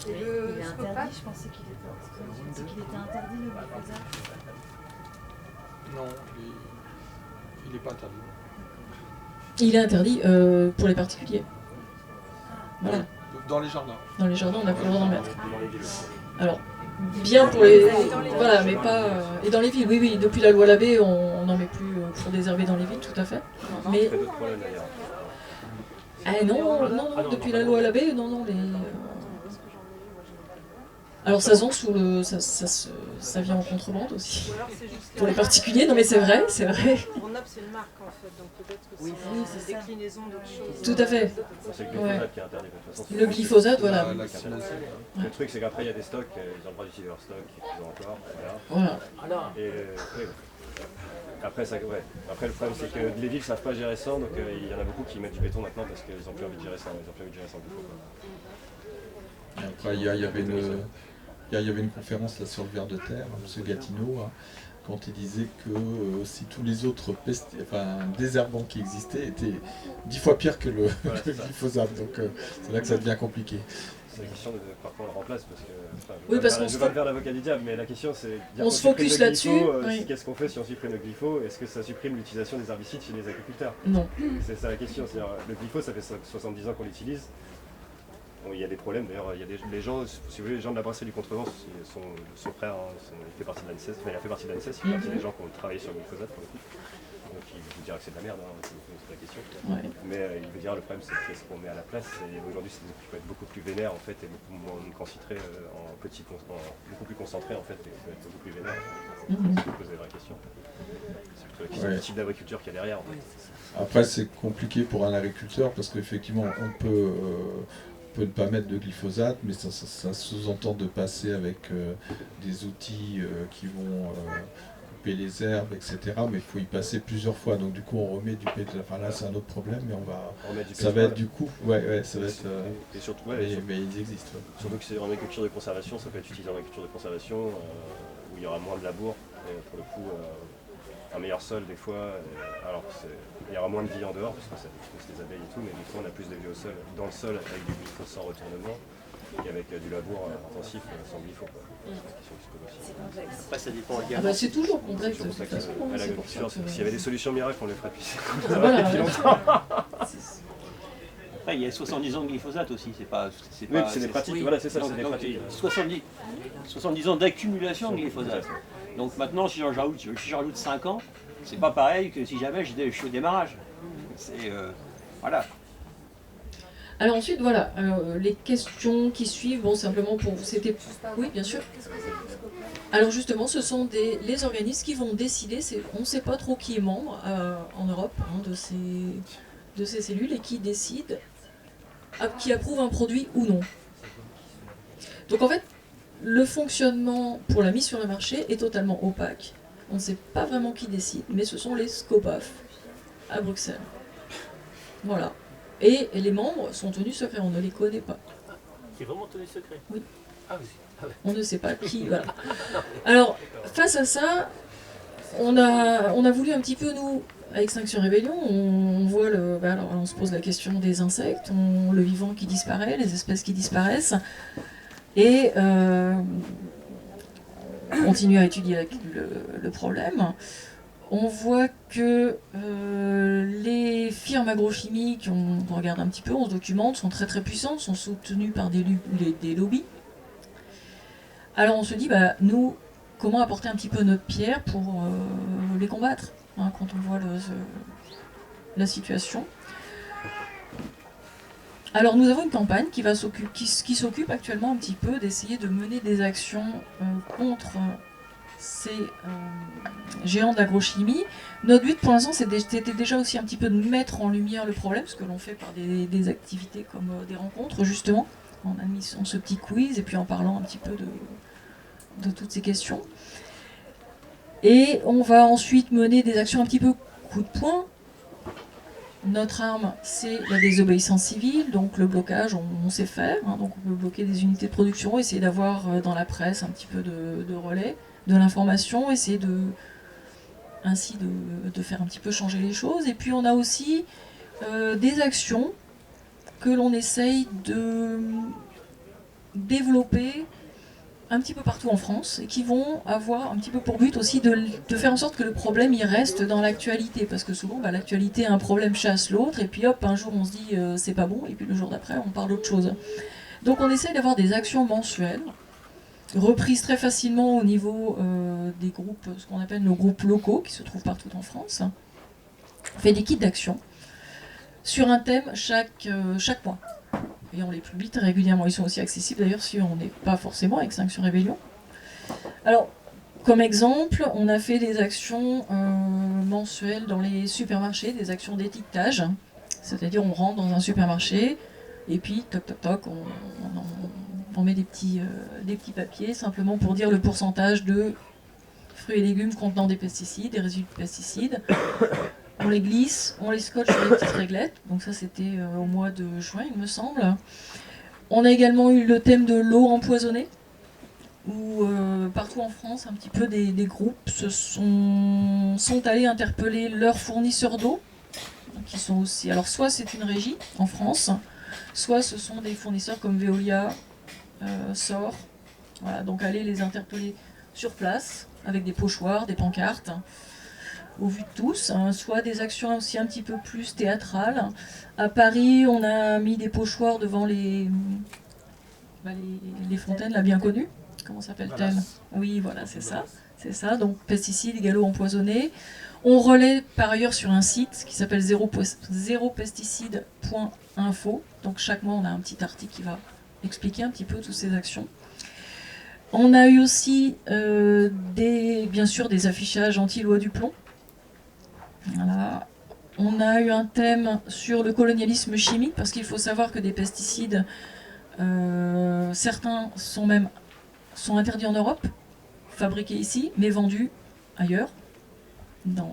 Il est interdit, je pensais qu'il était interdit le glyphosate. Non, il n'est pas interdit. Il est interdit pour les particuliers. Voilà. Dans les jardins. Dans les jardins, on n'a plus le droit d'en mettre. Alors, bien pour les... Voilà, mais pas... Et dans les villes, oui, depuis la loi Labbé, on n'en met plus pour désherber dans les villes, tout à fait. Mais... non, depuis la loi Labbé, non, les... Alors ça se vend ça vient en contrebande aussi. Pour les particuliers, non mais c'est vrai. Roundup c'est une marque en fait, donc peut-être que c'est une déclinaison d'autre chose. Tout à fait. C'est le glyphosate qui est interdit de toute façon. Le glyphosate, voilà. Le truc c'est qu'après il y a des stocks, ils ont le droit d'utiliser leur stock, ils ont encore, voilà. Et après, après le problème c'est que les villes ne savent pas gérer ça, donc il y en a beaucoup qui mettent du béton maintenant parce qu'ils n'ont plus envie de gérer ça, ils n'ont plus envie de gérer ça en glypho. Après, il y avait une conférence là, sur le ver de terre, M. Gatineau, hein, quand il disait que si tous les autres désherbants qui existaient étaient 10 fois pires que le glyphosate. Donc c'est là que ça devient compliqué. C'est la question de par quoi on le remplace, parce que oui, parce qu'on je ne vais pas faire l'avocat du diable, mais la question c'est on se focus là-dessus. Qu'est-ce qu'on fait si on supprime le glypho? Est-ce que ça supprime l'utilisation des herbicides chez les agriculteurs? Non. C'est ça la question. Le glypho, ça fait 70 ans qu'on l'utilise. Bon, il y a des problèmes, d'ailleurs, il y a les gens, si vous voulez, les gens de la brasserie du Contrevent, son frère, il fait partie de l'ANSES, il a fait partie de l'ANSES, il fait partie des gens qui ont travaillé sur le glyphosate pour le coup. Donc puis il vous dira que c'est de la merde, hein, c'est la question. Ouais. Mais il vous dira le problème c'est qu'est-ce qu'on met à la place. Et aujourd'hui c'est peut être beaucoup plus vénère en fait et beaucoup moins concentré, beaucoup plus concentré en fait et peut être beaucoup plus vénère. Ça pose des vraies questions. C'est plutôt la question du type d'agriculture qu'il y a derrière en fait. Après c'est compliqué pour un agriculteur parce qu'effectivement on peut ne pas mettre de glyphosate, mais ça sous-entend de passer avec des outils qui vont couper les herbes, etc. Mais il faut y passer plusieurs fois, donc du coup on remet du pétrole. Enfin là c'est un autre problème, mais ça va être du coup. Ça va être. Et surtout, mais ils existent. Ouais. Surtout que c'est en agriculture de conservation, ça peut être utilisé en agriculture de conservation où il y aura moins de labour et pour le coup un meilleur sol des fois. Alors il y aura moins de vie en dehors parce que ça pousse les abeilles et tout, mais des fois on a plus de vie au sol, dans le sol avec du glyphosate sans retournement qu'avec du labour intensif sans glyphosate. C'est complexe. Après ça dépend également. Ah bah c'est toujours complexe. C'est pour ça qu'à l'agriculture, s'il y avait des solutions miracles, on les ferait depuis longtemps. Après, il y a 70 ans de glyphosate aussi, c'est pas... Oui, c'est des pratiques, voilà, c'est ça, c'est des pratiques. 70 ans d'accumulation de glyphosate. Donc maintenant, si j'en rajoute 5 ans, c'est pas pareil que si jamais je suis au démarrage. C'est... voilà. Alors ensuite, voilà, les questions qui suivent, bon, simplement pour vous, c'était... Oui, bien sûr. Alors justement, ce sont les organismes qui vont décider, on ne sait pas trop qui est membre en Europe de ces cellules et qui décide, qui approuve un produit ou non. Donc en fait, le fonctionnement pour la mise sur le marché est totalement opaque. On ne sait pas vraiment qui décide, mais ce sont les SCOPAF à Bruxelles. Voilà. Et les membres sont tenus secrets, on ne les connaît pas. C'est vraiment tenu secret? Oui. Ah oui. Ah ouais. On ne sait pas qui. Voilà. Alors, face à ça, on a voulu un petit peu, nous, à Extinction Rebellion, on voit alors on se pose la question des insectes, le vivant qui disparaît, les espèces qui disparaissent, et on continue à étudier le problème. On voit que les firmes agrochimiques, on regarde un petit peu, on se documente, sont très très puissantes, sont soutenues par des lobbies. Alors on se dit, nous, comment apporter un petit peu notre pierre pour les combattre, quand on voit la situation. Alors nous avons une campagne qui s'occupe actuellement un petit peu d'essayer de mener des actions contre ces géants de l'agrochimie. Notre but pour l'instant c'était déjà aussi un petit peu de mettre en lumière le problème, ce que l'on fait par des activités comme des rencontres justement, en admissant ce petit quiz et puis en parlant un petit peu de toutes ces questions. Et on va ensuite mener des actions un petit peu coup de poing. Notre arme, c'est la désobéissance civile, donc le blocage, on sait faire, donc on peut bloquer des unités de production, essayer d'avoir dans la presse un petit peu de relais, de l'information, essayer ainsi de faire un petit peu changer les choses. Et puis on a aussi des actions que l'on essaye de développer un petit peu partout en France et qui vont avoir un petit peu pour but aussi de faire en sorte que le problème il reste dans l'actualité, parce que souvent l'actualité un problème chasse l'autre et puis hop un jour on se dit c'est pas bon et puis le jour d'après on parle d'autre chose. Donc on essaye d'avoir des actions mensuelles reprises très facilement au niveau des groupes, ce qu'on appelle nos groupes locaux qui se trouvent partout en France. On fait des kits d'action sur un thème chaque mois. Et on les publie très régulièrement. Ils sont aussi accessibles d'ailleurs si on n'est pas forcément à Extinction Rebellion. Alors, comme exemple, on a fait des actions mensuelles dans les supermarchés, des actions d'étiquetage. C'est-à-dire on rentre dans un supermarché et puis toc toc toc, on met des petits papiers simplement pour dire le pourcentage de fruits et légumes contenant des pesticides, des résidus de pesticides. On les glisse, on les scotche sur les petites réglettes. Donc ça c'était au mois de juin il me semble. On a également eu le thème de l'eau empoisonnée, où partout en France un petit peu des groupes sont allés interpeller leurs fournisseurs d'eau, qui sont aussi... Alors soit c'est une régie en France, soit ce sont des fournisseurs comme Veolia, SOR. Voilà, donc aller les interpeller sur place avec des pochoirs, des pancartes, au vu de tous, soit des actions aussi un petit peu plus théâtrales. À Paris, on a mis des pochoirs devant les fontaines, la bien connue. Comment s'appelle-t-elle? Oui, voilà, c'est ça. C'est ça, donc pesticides, galop empoisonnés. On relaie par ailleurs sur un site qui s'appelle zéropesticide.info. Donc chaque mois, on a un petit article qui va expliquer un petit peu toutes ces actions. On a eu aussi bien sûr des affichages anti-loi du plomb. Voilà. On a eu un thème sur le colonialisme chimique, parce qu'il faut savoir que des pesticides, certains sont interdits en Europe, fabriqués ici, mais vendus ailleurs, dans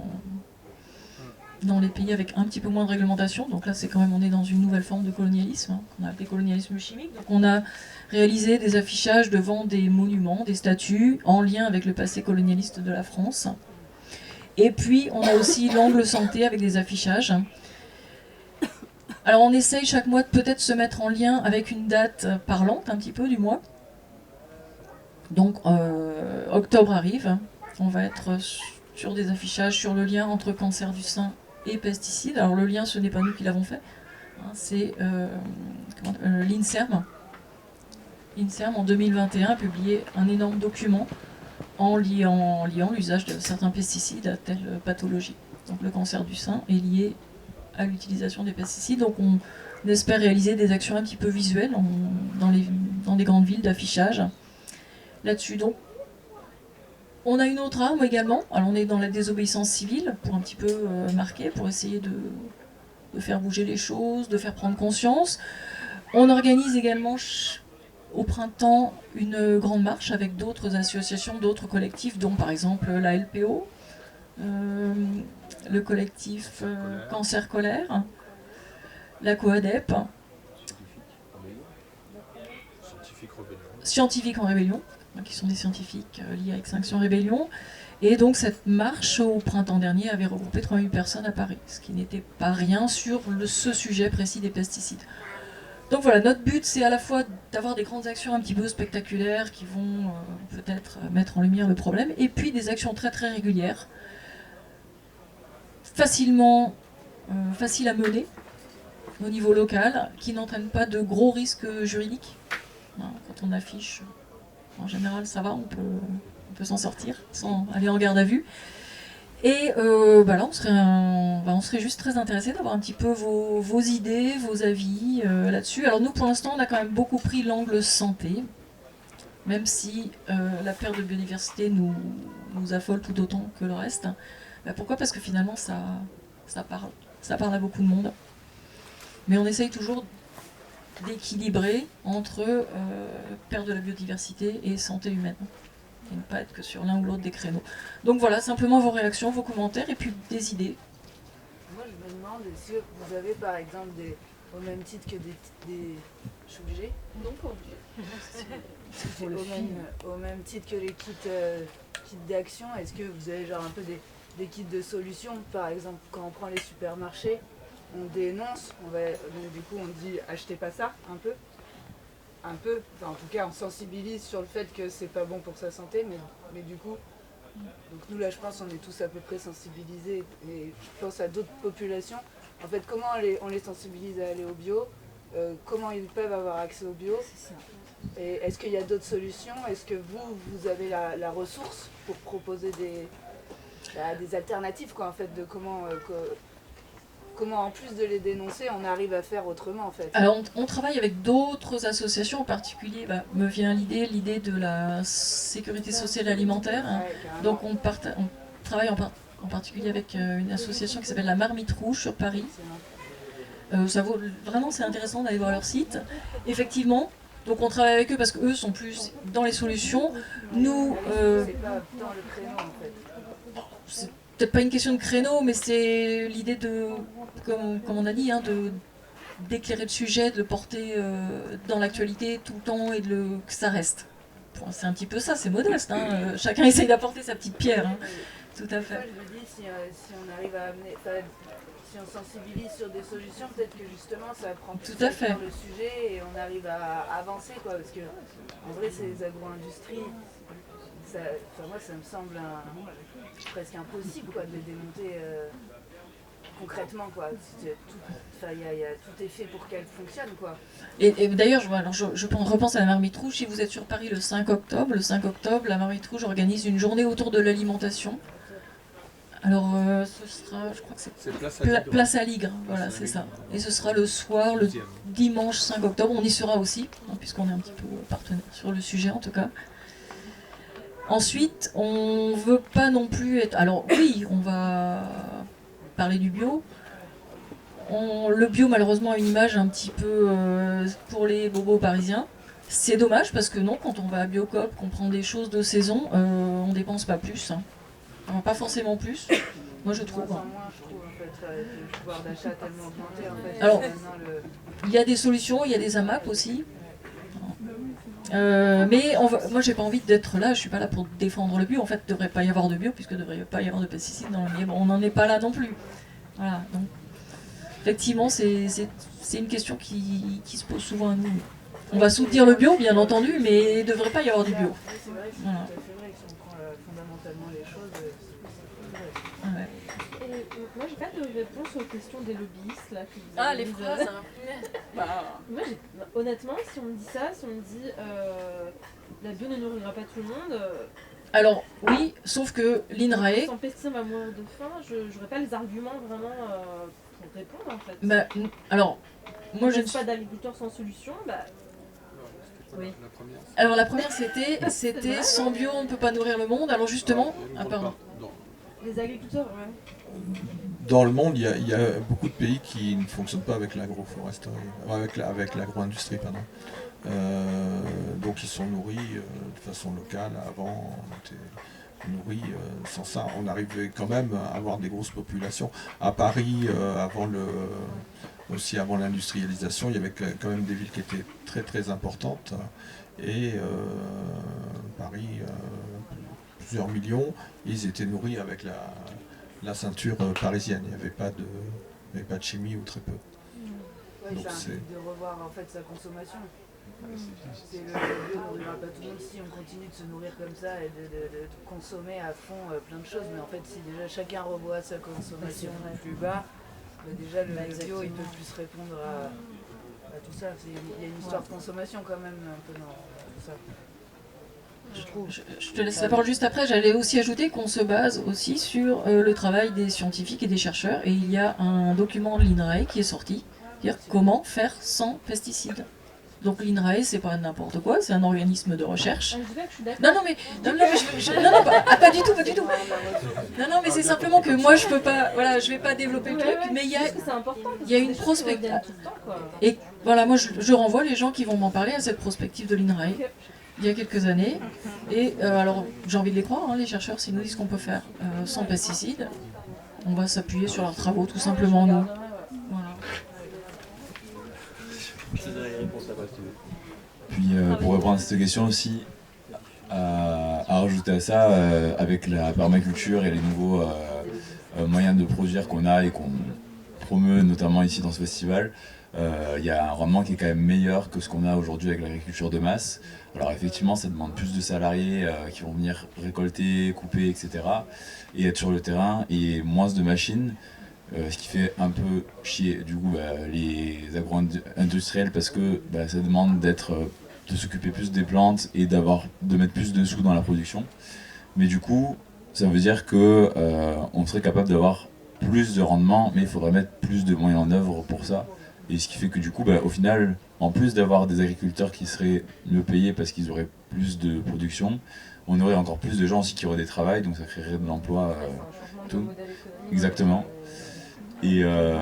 les pays avec un petit peu moins de réglementation. Donc là, c'est quand même, on est dans une nouvelle forme de colonialisme, qu'on a appelé colonialisme chimique. Donc on a réalisé des affichages devant des monuments, des statues, en lien avec le passé colonialiste de la France. Et puis, on a aussi l'angle santé avec des affichages. Alors, on essaye chaque mois de peut-être se mettre en lien avec une date parlante, un petit peu, du mois. Donc, octobre arrive. On va être sur des affichages sur le lien entre cancer du sein et pesticides. Alors, le lien, ce n'est pas nous qui l'avons fait. C'est l'INSERM. L'INSERM, en 2021, a publié un énorme document en liant l'usage de certains pesticides à telle pathologie. Donc le cancer du sein est lié à l'utilisation des pesticides. Donc on espère réaliser des actions un petit peu visuelles dans les grandes villes d'affichage là-dessus. Donc on a une autre arme également. Alors on est dans la désobéissance civile pour un petit peu marquer, pour essayer de faire bouger les choses, de faire prendre conscience. On organise également au printemps une grande marche avec d'autres associations, d'autres collectifs, dont par exemple la LPO, le collectif Cancer Colère, la COADEP, Scientifiques en Rébellion, qui sont des scientifiques liés à Extinction Rébellion. Et donc cette marche au printemps dernier avait regroupé 3000 personnes à Paris, ce qui n'était pas rien sur ce sujet précis des pesticides. Donc voilà, notre but, c'est à la fois d'avoir des grandes actions un petit peu spectaculaires qui vont peut-être mettre en lumière le problème, et puis des actions très très régulières, faciles à mener au niveau local, qui n'entraînent pas de gros risques juridiques. Quand on affiche, en général, ça va, on peut s'en sortir sans aller en garde à vue. Et là, on serait juste très intéressé d'avoir un petit peu vos idées, vos avis là-dessus. Alors nous, pour l'instant, on a quand même beaucoup pris l'angle santé, même si la perte de biodiversité nous affole tout autant que le reste. Pourquoi ? Parce que finalement, ça parle à beaucoup de monde. Mais on essaye toujours d'équilibrer entre perte de la biodiversité et santé humaine. Et ne pas être que sur l'un ou l'autre des créneaux. Donc voilà, simplement vos réactions, vos commentaires et puis des idées. Moi je me demande, est-ce que vous avez par exemple au même titre que des je suis obligée ? Non, pas obligée. Au même titre que les kits d'action, est-ce que vous avez genre un peu des kits de solutions ? Par exemple, quand on prend les supermarchés, on dénonce, donc du coup on dit achetez pas ça, un peu, enfin, en tout cas on sensibilise sur le fait que c'est pas bon pour sa santé, mais du coup, donc nous là je pense on est tous à peu près sensibilisés, et je pense à d'autres populations, en fait comment on les sensibilise à aller au bio, comment ils peuvent avoir accès au bio, et est-ce qu'il y a d'autres solutions, est-ce que vous avez la ressource pour proposer des alternatives quoi en fait, de comment en plus de les dénoncer, on arrive à faire autrement en fait. Alors on travaille avec d'autres associations, en particulier me vient l'idée de la sécurité sociale et alimentaire. Donc on travaille en particulier avec une association qui s'appelle la Marmite Rouge sur Paris. Vraiment c'est intéressant d'aller voir leur site. Effectivement, donc on travaille avec eux parce qu'eux sont plus dans les solutions. Nous... c'est pas dans le créneau en fait. C'est peut-être pas une question de créneau, mais c'est l'idée comme on a dit, d'éclairer le sujet, de le porter dans l'actualité tout le temps et que ça reste. C'est un petit peu ça, c'est modeste. Chacun essaye d'apporter sa petite pierre. Tout à fait. Je me dis, si on arrive à amener, si on sensibilise sur des solutions, peut-être que justement ça prend plus dans le sujet et on arrive à avancer quoi, parce que en vrai ces agro-industries, moi ça me semble presque impossible quoi, de les démonter concrètement, quoi. Tout est fait pour qu'elle fonctionne, quoi. Et d'ailleurs, je repense à la Marmite Rouge. Si vous êtes sur Paris le 5 octobre, la Marmite Rouge organise une journée autour de l'alimentation. Alors, ce sera, je crois que c'est Place à Ligre, voilà, c'est ça. Et ce sera le soir, le dimanche 5 octobre. On y sera aussi, hein, puisqu'on est un petit peu partenaire sur le sujet, en tout cas. Ensuite, on veut pas non plus être... Alors oui, on va parler du bio. Le bio, malheureusement, a une image un petit peu pour les bobos parisiens. C'est dommage, parce que non, quand on va à Biocoop, qu'on prend des choses de saison, on dépense pas plus. Hein. Enfin, pas forcément plus, moi je trouve. Moins, je trouve, en fait, le pouvoir d'achat tellement augmenté, en fait. Alors, il y a des solutions, il y a des AMAP aussi. Mais moi j'ai pas envie d'être là, je suis pas là pour défendre le bio. En fait, il devrait pas y avoir de bio, puisque il devrait pas y avoir de pesticides dans le bio. Bon, on n'en est pas là non plus. Voilà, donc effectivement, c'est une question qui se pose souvent à nous. On va soutenir le bio, bien entendu, mais il ne devrait pas y avoir du bio. C'est vrai, voilà. C'est vrai que si on prend fondamentalement les choses, c'est vrai. Et moi, j'ai pas de réponse aux questions des lobbyistes là. Qui les phrases moi, honnêtement, si on me dit ça, si on me dit la bio ne nourrira pas tout le monde. Alors oui, sauf que l'INRAE. Sans pesticides, on va mourir de faim. Je n'aurais pas les arguments vraiment pour répondre en fait. Bah, alors, moi je ne suis pas d'agriculteur sans solution. Bah, oui. Alors la première c'était sans bio on ne peut pas nourrir le monde. Alors justement, pardon. Les agriculteurs, ouais. Dans le monde, il y a beaucoup de pays qui ne fonctionnent pas avec l'agroforesterie, avec l'agro-industrie, pardon. Donc ils sont nourris de façon locale. Avant, on était nourris sans ça. On arrivait quand même à avoir des grosses populations. À Paris, aussi avant l'industrialisation, il y avait quand même des villes qui étaient très très importantes. Et Paris, plusieurs millions, ils étaient nourris avec la ceinture parisienne. Il n'y avait pas de chimie ou très peu. Ouais, donc c'est de revoir en fait sa consommation. C'est le bio ne nourrira pas tout le monde si on continue de se nourrir comme ça et de consommer à fond plein de choses. Mais en fait, si déjà chacun revoit sa consommation plus bas, déjà le bio il peut plus répondre à tout ça. Il y a une histoire de consommation quand même un peu dans tout ça. Je te laisse la parole juste après. J'allais aussi ajouter qu'on se base aussi sur le travail des scientifiques et des chercheurs. Et il y a un document de l'INRAE qui est sorti, dire comment faire sans pesticides. Donc l'INRAE, c'est pas n'importe quoi, c'est un organisme de recherche. Non, pas du tout. Non, mais c'est simplement que moi je peux pas, voilà, je vais pas développer le truc, mais il y a une prospective. Et voilà, moi je renvoie les gens qui vont m'en parler à cette prospective de l'INRAE. Il y a quelques années, et alors j'ai envie de les croire, hein, les chercheurs, s'ils nous disent qu'on peut faire sans pesticides, on va s'appuyer sur leurs travaux, tout simplement, nous. Voilà. Puis pour répondre à cette question aussi, à rajouter à ça, avec la permaculture et les nouveaux moyens de produire qu'on a et qu'on promeut notamment ici dans ce festival, il y a un rendement qui est quand même meilleur que ce qu'on a aujourd'hui avec l'agriculture de masse. Alors effectivement, ça demande plus de salariés qui vont venir récolter, couper, etc. et être sur le terrain, et moins de machines, ce qui fait un peu chier du coup les agro-industriels, parce que ça demande de s'occuper plus des plantes et de mettre plus de sous dans la production. Mais du coup, ça veut dire que on serait capable d'avoir plus de rendement, mais il faudrait mettre plus de moyens en œuvre pour ça. Et ce qui fait que du coup, au final, en plus d'avoir des agriculteurs qui seraient mieux payés parce qu'ils auraient plus de production, on aurait encore plus de gens aussi qui auraient des travails, donc ça créerait de l'emploi. Tout. Exactement. Et voilà.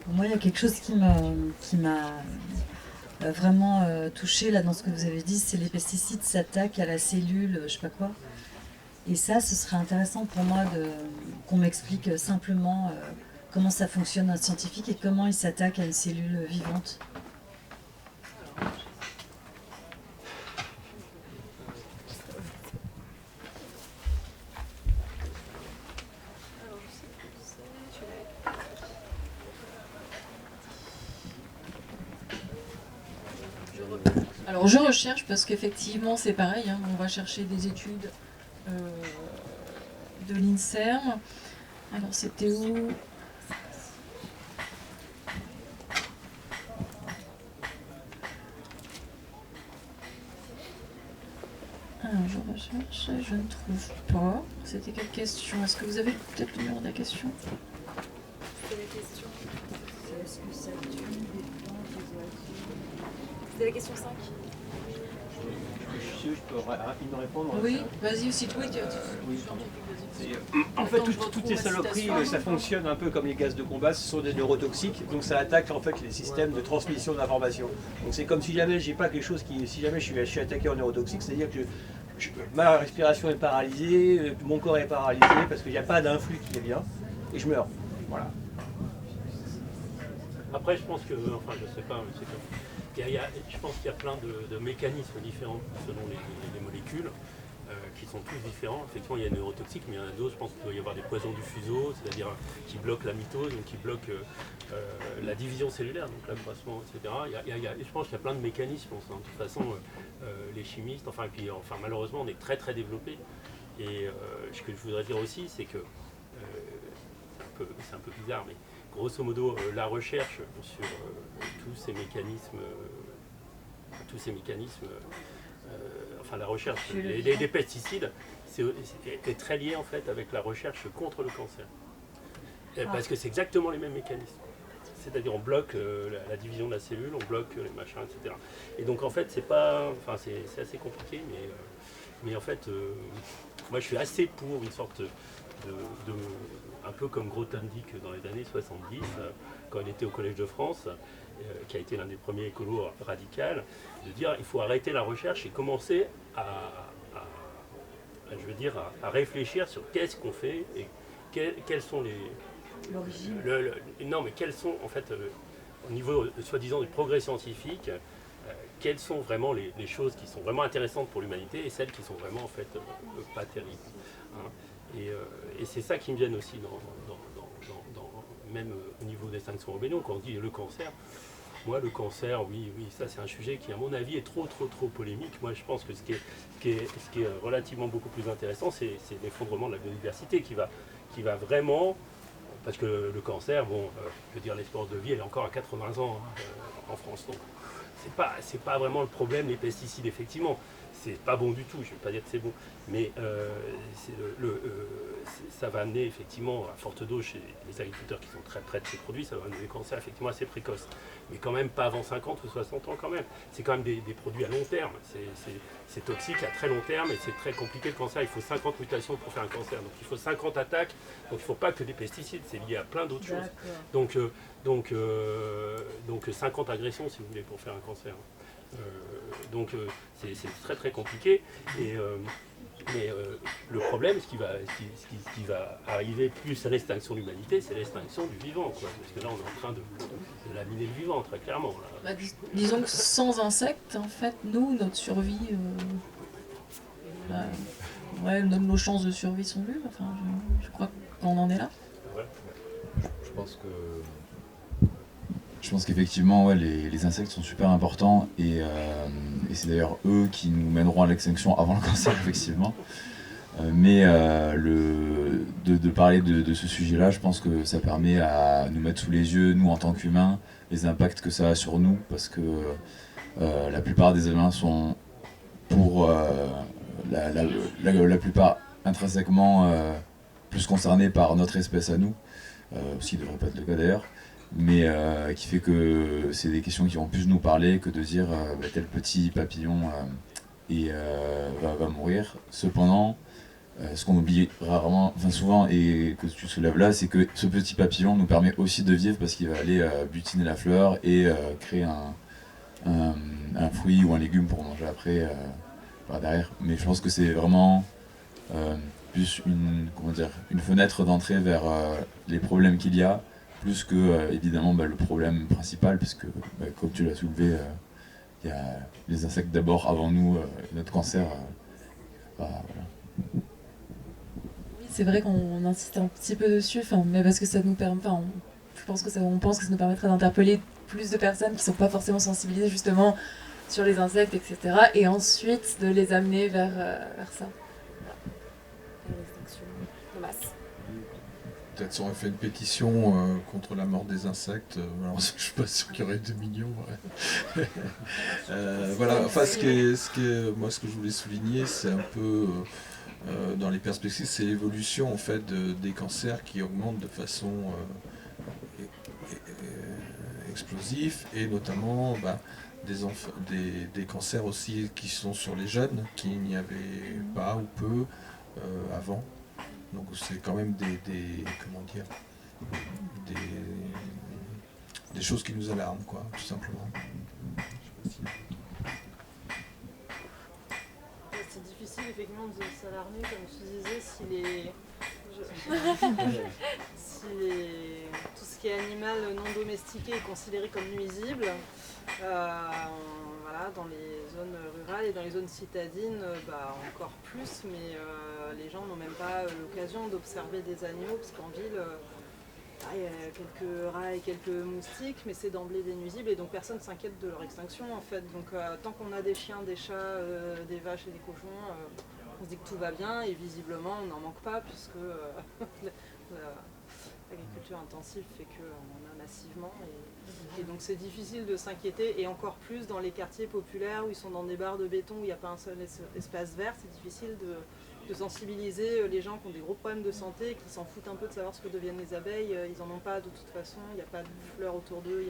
Pour moi, il y a quelque chose qui m'a vraiment touchée là dans ce que vous avez dit, c'est les pesticides s'attaquent à la cellule, je sais pas quoi. Et ça, ce serait intéressant pour moi qu'on m'explique simplement comment ça fonctionne un scientifique et comment il s'attaque à une cellule vivante. Alors je recherche parce qu'effectivement c'est pareil, hein, on va chercher des études de l'INSERM. Alors c'était où ? Alors je recherche, je ne trouve pas. C'était quelle question? Est-ce que vous avez peut-être le numéro de la question? C'est la question. C'est est-ce que ça tue des plantes, des oiseaux? C'était la question 5. Je peux rapidement répondre. Oui, vas-y aussi, oui. En fait, toutes ces saloperies, ça fonctionne un peu comme les gaz de combat, ce sont des neurotoxiques, donc ça attaque en fait les systèmes de transmission d'informations. Donc c'est comme si jamais j'ai pas quelque chose qui, si jamais je suis attaqué en neurotoxique, c'est-à-dire que ma respiration est paralysée, mon corps est paralysé parce qu'il n'y a pas d'influx qui est bien, et je meurs. Voilà. Après, je pense que, enfin, je sais pas, mais c'est comme. Je pense qu'il y a plein de mécanismes différents selon les molécules qui sont tous différents. Effectivement, il y a des neurotoxiques, mais il y en a d'autres. Je pense qu'il doit y avoir des poisons du fuseau, c'est-à-dire qui bloquent la mitose, donc qui bloquent la division cellulaire, donc l'accroissement, etc. Je pense qu'il y a plein de mécanismes. De toute façon, les chimistes, enfin, malheureusement, on est très très développés. Et ce que je voudrais dire aussi, c'est que c'est un peu bizarre, mais grosso modo, la recherche sur tous ces mécanismes, enfin la recherche des pesticides, est très liée en fait avec la recherche contre le cancer. Parce que c'est exactement les mêmes mécanismes. C'est-à-dire on bloque la division de la cellule, on bloque les machins, etc. Et donc en fait c'est assez compliqué, mais en fait moi je suis assez pour une sorte de un peu comme Grothendieck dans les années 70, quand il était au Collège de France, qui a été l'un des premiers écolos radicaux, de dire il faut arrêter la recherche et commencer à réfléchir sur qu'est-ce qu'on fait et quels sont les... L'origine. Non, mais quels sont, en fait, au niveau, soi-disant, du progrès scientifique, quelles sont vraiment les choses qui sont vraiment intéressantes pour l'humanité et celles qui sont vraiment, en fait, pas terribles. Hein. Et c'est ça qui me gêne aussi, même au niveau des sanctions rébellions, quand on dit le cancer. Moi, le cancer, oui, ça c'est un sujet qui, à mon avis, est trop polémique. Moi, je pense que ce qui est relativement beaucoup plus intéressant, c'est l'effondrement de la biodiversité qui va vraiment... Parce que le cancer, je veux dire, l'espérance de vie, elle est encore à 80 ans en France. Donc, c'est pas vraiment le problème, les pesticides, effectivement. C'est pas bon du tout, je ne vais pas dire que c'est bon. Mais ça va amener, effectivement, à forte dose chez les agriculteurs qui sont très près de ces produits, ça va amener des cancers, effectivement, assez précoces. Mais quand même pas avant 50 ou 60 ans, quand même. C'est quand même des produits à long terme. C'est toxique à très long terme et c'est très compliqué le cancer. Il faut 50 mutations pour faire un cancer. Donc il faut 50 attaques. Donc il ne faut pas que des pesticides, c'est lié à plein d'autres choses. Donc 50 agressions, si vous voulez, pour faire un cancer. Donc c'est très très compliqué. Mais le problème, ce qui va arriver plus à l'extinction de l'humanité, c'est l'extinction du vivant, quoi. Parce que là, on est en train de laminer le vivant, très clairement. Là. Disons que sans insectes, en fait, nous, notre survie, nos chances de survie sont nulles. Enfin, je crois qu'on en est là. Ouais. Je pense qu'effectivement, ouais, les insectes sont super importants et c'est d'ailleurs eux qui nous mèneront à l'extinction avant le cancer, effectivement. Mais de parler de ce sujet-là, je pense que ça permet à nous mettre sous les yeux, nous en tant qu'humains, les impacts que ça a sur nous, parce que la plupart des humains sont pour la plupart intrinsèquement plus concernés par notre espèce à nous, ce qui ne devrait pas être le cas d'ailleurs. Mais qui fait que c'est des questions qui vont plus nous parler que de dire tel petit papillon va mourir. Cependant, ce qu'on oublie rarement, enfin souvent, et que tu soulèves là, c'est que ce petit papillon nous permet aussi de vivre parce qu'il va aller butiner la fleur et créer un fruit ou un légume pour manger après par derrière. Mais je pense que c'est vraiment plus une fenêtre d'entrée vers les problèmes qu'il y a, plus que évidemment le problème principal, puisque comme tu l'as soulevé, il y a les insectes d'abord avant nous, notre cancer. Voilà. Oui, c'est vrai qu'on insiste un petit peu dessus, mais parce que ça nous permet, on pense que ça nous permettrait d'interpeller plus de personnes qui ne sont pas forcément sensibilisées justement sur les insectes, etc. Et ensuite de les amener vers ça. Vers l'extinction de masse. Peut-être si on aurait fait une pétition contre la mort des insectes, alors je suis pas sûr qu'il y aurait 2 millions. Ouais. Voilà, enfin ce que je voulais souligner, c'est un peu dans les perspectives, c'est l'évolution en fait des cancers qui augmentent de façon explosive, et notamment des cancers aussi qui sont sur les jeunes, qu'il n'y avait pas ou peu avant. Donc c'est quand même des choses qui nous alarment, quoi, tout simplement. C'est difficile effectivement de s'alarmer, comme tu disais, tout ce qui est animal non domestiqué est considéré comme nuisible. Voilà, dans les zones rurales et dans les zones citadines, encore plus, mais les gens n'ont même pas l'occasion d'observer des animaux, parce qu'en ville, il y a quelques rats et quelques moustiques, mais c'est d'emblée des nuisibles, et donc personne ne s'inquiète de leur extinction en fait. Donc tant qu'on a des chiens, des chats, des vaches et des cochons, on se dit que tout va bien, et visiblement on n'en manque pas, puisque l'agriculture intensive fait qu'on en a massivement, et donc c'est difficile de s'inquiéter, et encore plus dans les quartiers populaires où ils sont dans des barres de béton où il n'y a pas un seul espace vert. C'est difficile de sensibiliser les gens qui ont des gros problèmes de santé, qui s'en foutent un peu de savoir ce que deviennent les abeilles. Ils n'en ont pas de toute façon, il n'y a pas de fleurs autour d'eux.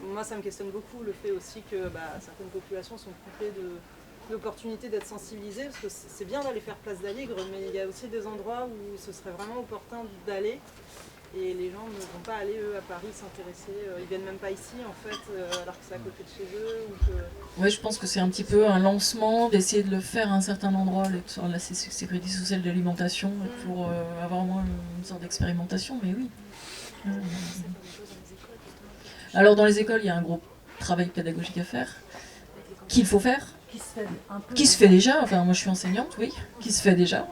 Moi ça me questionne beaucoup le fait aussi que certaines populations sont coupées l'opportunité d'être sensibilisées, parce que c'est bien d'aller faire place d'Aligre, mais il y a aussi des endroits où ce serait vraiment opportun d'aller, et les gens ne vont pas aller eux à Paris s'intéresser, ils viennent même pas ici en fait, alors que c'est à côté de chez eux. Oui, je pense que c'est un petit peu un lancement d'essayer de le faire à un certain endroit, sur la sécurité sociale de l'alimentation, pour avoir au moins une sorte d'expérimentation, mais oui. Alors dans les écoles, il y a un gros travail pédagogique à faire, qu'il faut faire, qui se fait déjà, enfin moi je suis enseignante, oui, qui se fait déjà,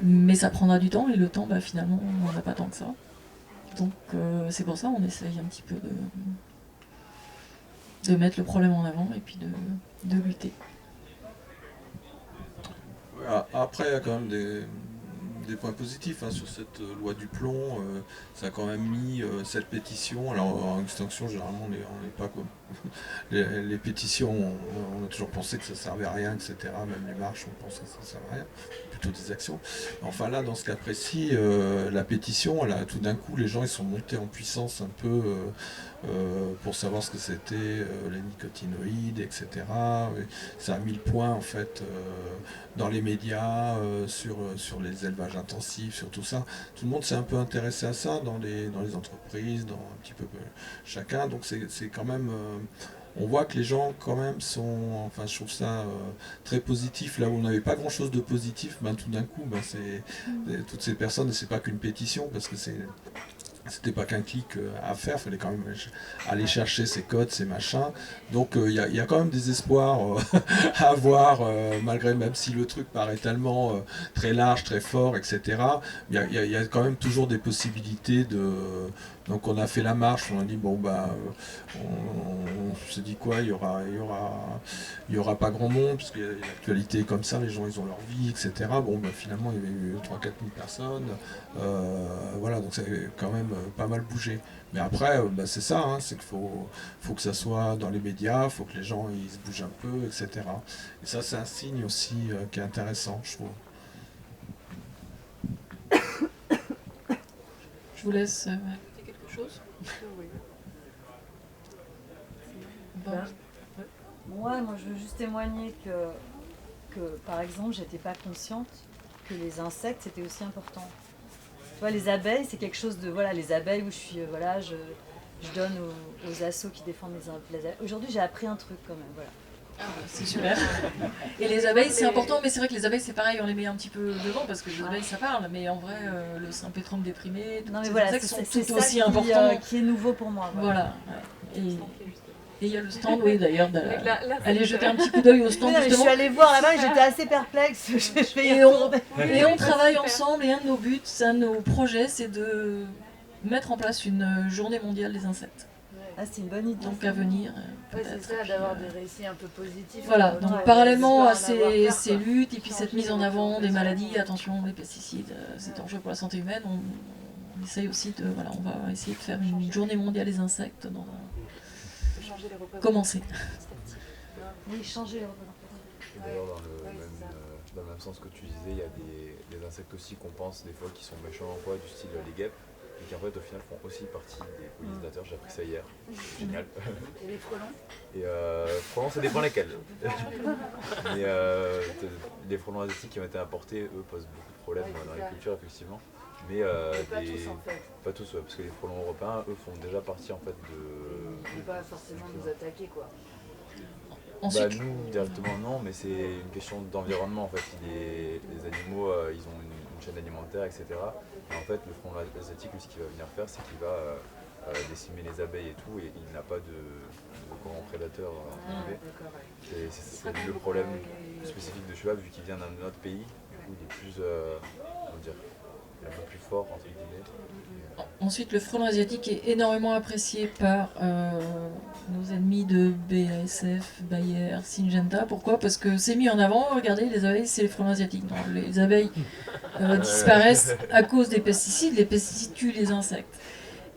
mais ça prendra du temps, et le temps finalement on n'en a pas tant que ça. Donc c'est pour ça qu'on essaye un petit peu de mettre le problème en avant et puis de lutter. Après il y a quand même des points positifs sur cette loi du plomb. Ça a quand même mis cette pétition. Alors en extinction, généralement, on n'est pas comme les pétitions. On a toujours pensé que ça servait à rien, etc. Même les marches, on pensait que ça ne servait à rien. Plutôt des actions. Enfin là, dans ce cas précis, la pétition, tout d'un coup, les gens ils sont montés en puissance un peu pour savoir ce que c'était les nicotinoïdes, etc. Et ça a mis le point en fait dans les médias, sur les élevages intensifs, sur tout ça. Tout le monde s'est un peu intéressé à ça dans les entreprises, dans un petit peu chacun. Donc c'est quand même... on voit que les gens quand même sont... Enfin je trouve ça très positif. Là où on n'avait pas grand chose de positif, tout d'un coup, toutes ces personnes, et c'est pas qu'une pétition, parce que c'était pas qu'un clic à faire, il fallait quand même aller chercher ces codes, ces machins. Donc il y a quand même des espoirs à avoir, malgré, même si le truc paraît tellement très large, très fort, etc. Il y a quand même toujours des possibilités de... Donc on a fait la marche, on a dit on se dit quoi, il y aura pas grand monde, parce que l'actualité est comme ça, les gens ils ont leur vie, etc. Finalement il y avait eu 3-4 000 personnes, voilà, donc ça a quand même pas mal bougé. Mais après c'est ça, c'est qu'il faut que ça soit dans les médias, il faut que les gens ils se bougent un peu, etc. Et ça c'est un signe aussi qui est intéressant, je trouve. Je vous laisse quelque chose. Moi je veux juste témoigner que par exemple, j'étais pas consciente que les insectes c'était aussi important. Tu vois, les abeilles, c'est quelque chose de... Voilà, les abeilles où je suis... je donne aux assos qui défendent les abeilles. Aujourd'hui, j'ai appris un truc quand même, voilà. C'est super. Et les abeilles, c'est important, mais c'est vrai que les abeilles, c'est pareil, on les met un petit peu devant, parce que les abeilles, ça parle, mais en vrai, le sympétrrum déprimé, tous ces insectes sont tout aussi importants. Qui est nouveau pour moi. Voilà. Et il y a le stand, oui, d'ailleurs, allez jeter un petit coup d'œil au stand, justement. Je suis allée voir là-bas et j'étais assez perplexe. Je vais y retourner. Et on travaille ensemble, et un de nos buts, un de nos projets, c'est de mettre en place une journée mondiale des insectes. Ah, c'est une bonne idée. Donc à venir. Ouais, c'est ça, d'avoir des récits un peu positifs. Voilà, donc Ouais, parallèlement à c'est pas en avoir peur, ces quoi. luttes et puis cette mise en avant des maladies, attention, les pesticides, c'est dangereux pour la santé humaine, on essaye aussi de, voilà, on va essayer de faire une journée mondiale des insectes dans Changer les représentants. commencer. Oui, changer les représentants. Et d'ailleurs, dans le même sens que tu disais, il y a des insectes aussi qu'on pense des fois qui sont méchants en quoi, du style les guêpes, et qui en fait au final font aussi partie des pollinisateurs. J'ai appris ça hier, génial. Et les frelons? Et frelons, ça dépend lesquels. Mais les frelons asiatiques qui ont été importés, eux, posent beaucoup de problèmes dans l'agriculture, effectivement. Mais pas tous en fait. Pas tous, ouais, parce que les frelons européens, eux, font déjà partie en fait de. Ne pas forcément nous attaquer, quoi. Ensuite, nous, directement, non, mais c'est une question d'environnement en fait. Les animaux, ils ont une chaîne alimentaire, etc. Et en fait, le frelon asiatique, lui, ce qu'il va venir faire, c'est qu'il va décimer les abeilles et tout, et il n'a pas de grands prédateurs privés. C'est le problème spécifique de Schwab, vu qu'il vient d'un autre pays, du coup, il est plus, comment dire, un peu plus fort, entre guillemets. ensuite, le frelon asiatique est énormément apprécié par nos ennemis de BASF, Bayer, Syngenta. Pourquoi? Parce que c'est mis en avant, regardez, les abeilles, c'est les frelons asiatiques. Non, les abeilles disparaissent à cause des pesticides, les pesticides tuent les insectes.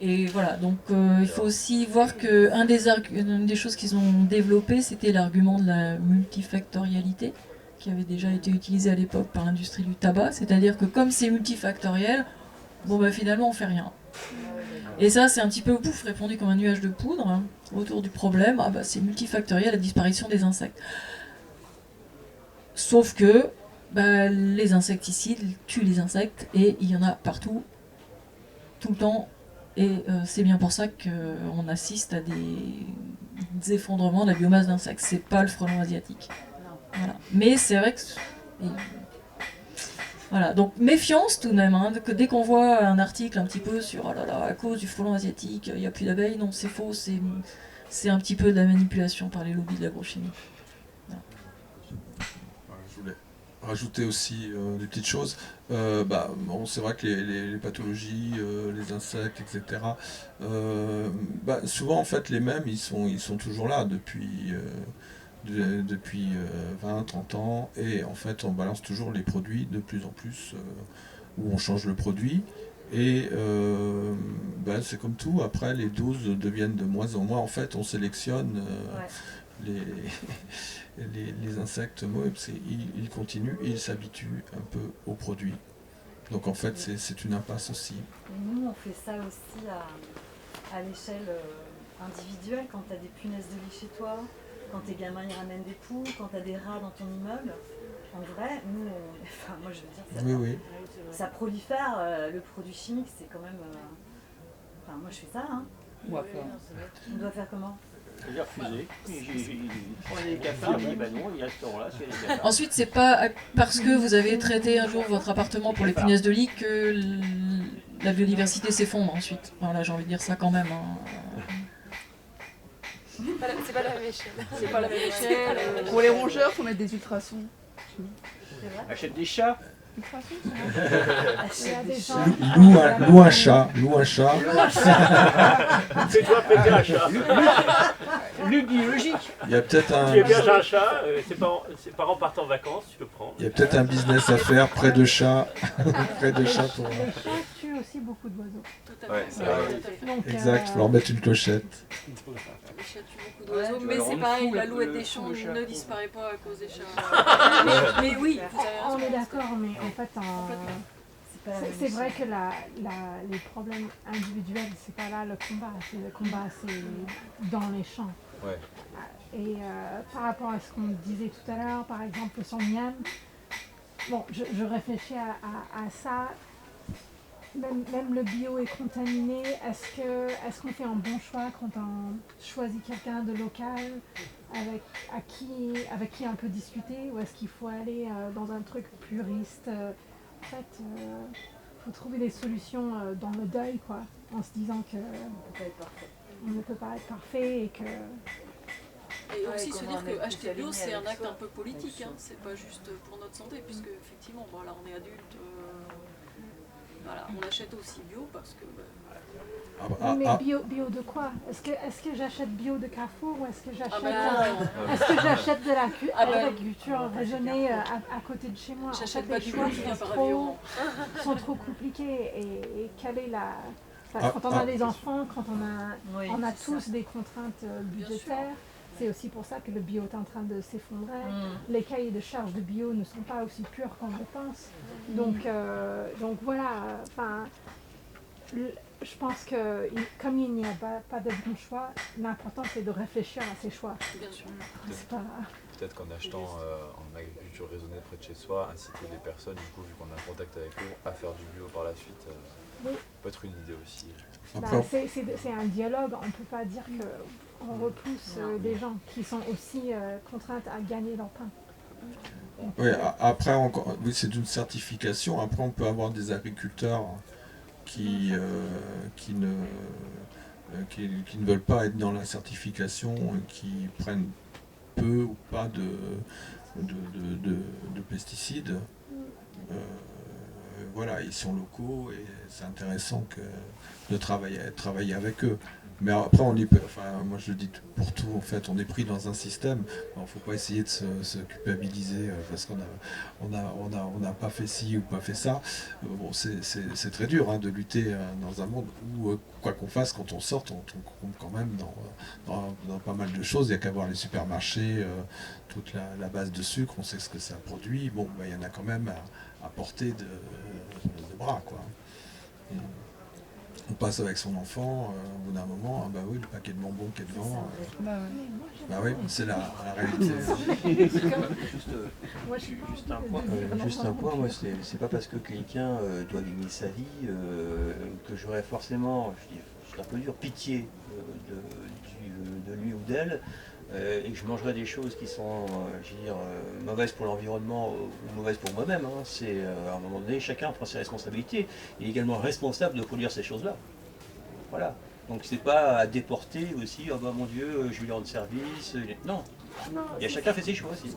Et voilà, donc il faut aussi voir qu'une des choses qu'ils ont développées, c'était l'argument de la multifactorialité, qui avait déjà été utilisé à l'époque par l'industrie du tabac, c'est-à-dire que comme c'est multifactoriel, bon bah finalement on fait rien. Et ça c'est un petit peu pouf, répandu comme un nuage de poudre hein, autour du problème, ah bah c'est multifactoriel la disparition des insectes. Sauf que bah, les insecticides tuent les insectes et il y en a partout, tout le temps, et c'est bien pour ça qu'on assiste à des effondrements de la biomasse d'insectes. C'est pas le frelon asiatique. Voilà. Mais c'est vrai que... Voilà, donc méfiance tout de même, hein, que dès qu'on voit un article un petit peu sur oh là là, à cause du frelon asiatique, il n'y a plus d'abeilles, non c'est faux, c'est un petit peu de la manipulation par les lobbies de l'agrochimie. Voilà. Je voulais rajouter aussi des petites choses. Bon, c'est vrai que les pathologies, les insectes, etc. Souvent en fait les mêmes ils sont toujours là depuis 20, 30 ans, et en fait on balance toujours les produits de plus en plus, où on change le produit, et c'est comme tout, après les doses deviennent de moins en moins, en fait on sélectionne les insectes MOEPS, et ils continuent, et ils s'habituent un peu aux produits. Donc en fait c'est une impasse aussi. Et nous on fait ça aussi à l'échelle individuelle, quand tu as des punaises de lit chez toi, quand tes gamins ils ramènent des poules, quand tu as des rats dans ton immeuble. En vrai, nous, moi je veux dire, ça prolifère, le produit chimique, c'est quand même... moi je fais ça, hein. On va faire. On doit faire comment? J'ai refusé. On a des cafards, j'ai dit bah non, il resteront là, c'est les cafards. Ensuite, c'est pas parce que vous avez traité un jour votre appartement pour les punaises de lit que la biodiversité s'effondre ensuite. Voilà, j'ai envie de dire ça quand même. Hein. C'est pas la même échelle. C'est pas la même échelle. Pour les rongeurs, faut mettre des ultrasons. Achète des chats. Loue un chat. Fais-toi péter un chat. Lutte biologique. Il y a peut-être Tu héberges un chat, ses parents partent en vacances, tu le prends. Il y a peut-être un business à faire près de chats. Près de chats pour... Les chats tuent aussi beaucoup d'oiseaux. Ouais, c'est vrai. Donc, Exact, il faut leur mettre une clochette. Les chats tuent beaucoup d'oiseaux, mais c'est pareil, l'alouette des champs ne disparaît pas à cause des chats. mais oui, vous avez raison. On est d'accord, mais en fait, c'est vrai que les problèmes individuels, c'est pas là le combat, c'est dans les champs. Ouais. Et par rapport à ce qu'on disait tout à l'heure, par exemple sur Miam, bon, je réfléchis à ça. Même le bio est contaminé. Est-ce qu'on fait un bon choix quand on choisit quelqu'un de local avec qui on peut discuter, ou est-ce qu'il faut aller dans un truc puriste? En fait, faut trouver des solutions dans le deuil, quoi, en se disant que on ne peut pas être parfait et que... Et aussi se dire que acheter bio, c'est un acte un peu politique, hein. C'est pas juste pour notre santé, puisque effectivement, voilà, on est adulte. Voilà, on achète aussi bio parce que... Mais bio de quoi? Est-ce que j'achète bio de Carrefour ou est-ce que j'achète de l'agriculture raisonnée à côté de chez moi? J'achète les choix sont trop compliqués et quelle est la... quand on a des enfants, quand on a tous des contraintes budgétaires, c'est aussi pour ça que le bio est en train de s'effondrer. Les cahiers de charges de bio ne sont pas aussi purs qu'on le pense. Donc voilà, je pense que comme il n'y a pas de bon choix, l'important c'est de réfléchir à ces choix. Bien sûr. Peut-être qu'en achetant en agriculture raisonnée près de chez soi, inciter les personnes, du coup, vu qu'on a un contact avec eux, à faire du bio par la suite, peut être une idée aussi. C'est un dialogue, on ne peut pas dire qu'on repousse des gens qui sont aussi contraintes à gagner leur pain. Oui, après, oui, c'est une certification. Après, on peut avoir des agriculteurs qui ne veulent pas être dans la certification, qui prennent peu ou pas de pesticides. Voilà, ils sont locaux et c'est intéressant de travailler avec eux. Mais après, moi je le dis pour tout, en fait, on est pris dans un système. Il ne faut pas essayer de se culpabiliser parce qu'on n'a pas fait ci ou pas fait ça. Bon, c'est très dur de lutter dans un monde où, quoi qu'on fasse, quand on sort, on tombe quand même dans pas mal de choses. Il n'y a qu'à voir les supermarchés, toute la base de sucre, on sait ce que ça produit. Bon, il y en a quand même à portée de bras, quoi. On passe avec son enfant, au bout d'un moment, bah oui, le paquet de bonbons qui est devant. Bah oui, c'est la réalité. Juste un point, moi, c'est pas parce que quelqu'un doit gagner sa vie que j'aurais forcément, je un peu dur, pitié de lui ou d'elle. Et que je mangerai des choses qui sont mauvaises pour l'environnement ou mauvaises pour moi-même. C'est à un moment donné, chacun prend ses responsabilités. Il est également responsable de produire ces choses-là. Voilà. Donc c'est pas à déporter aussi, oh bah mon Dieu, je lui rends service. Non. Chacun fait ses choix aussi.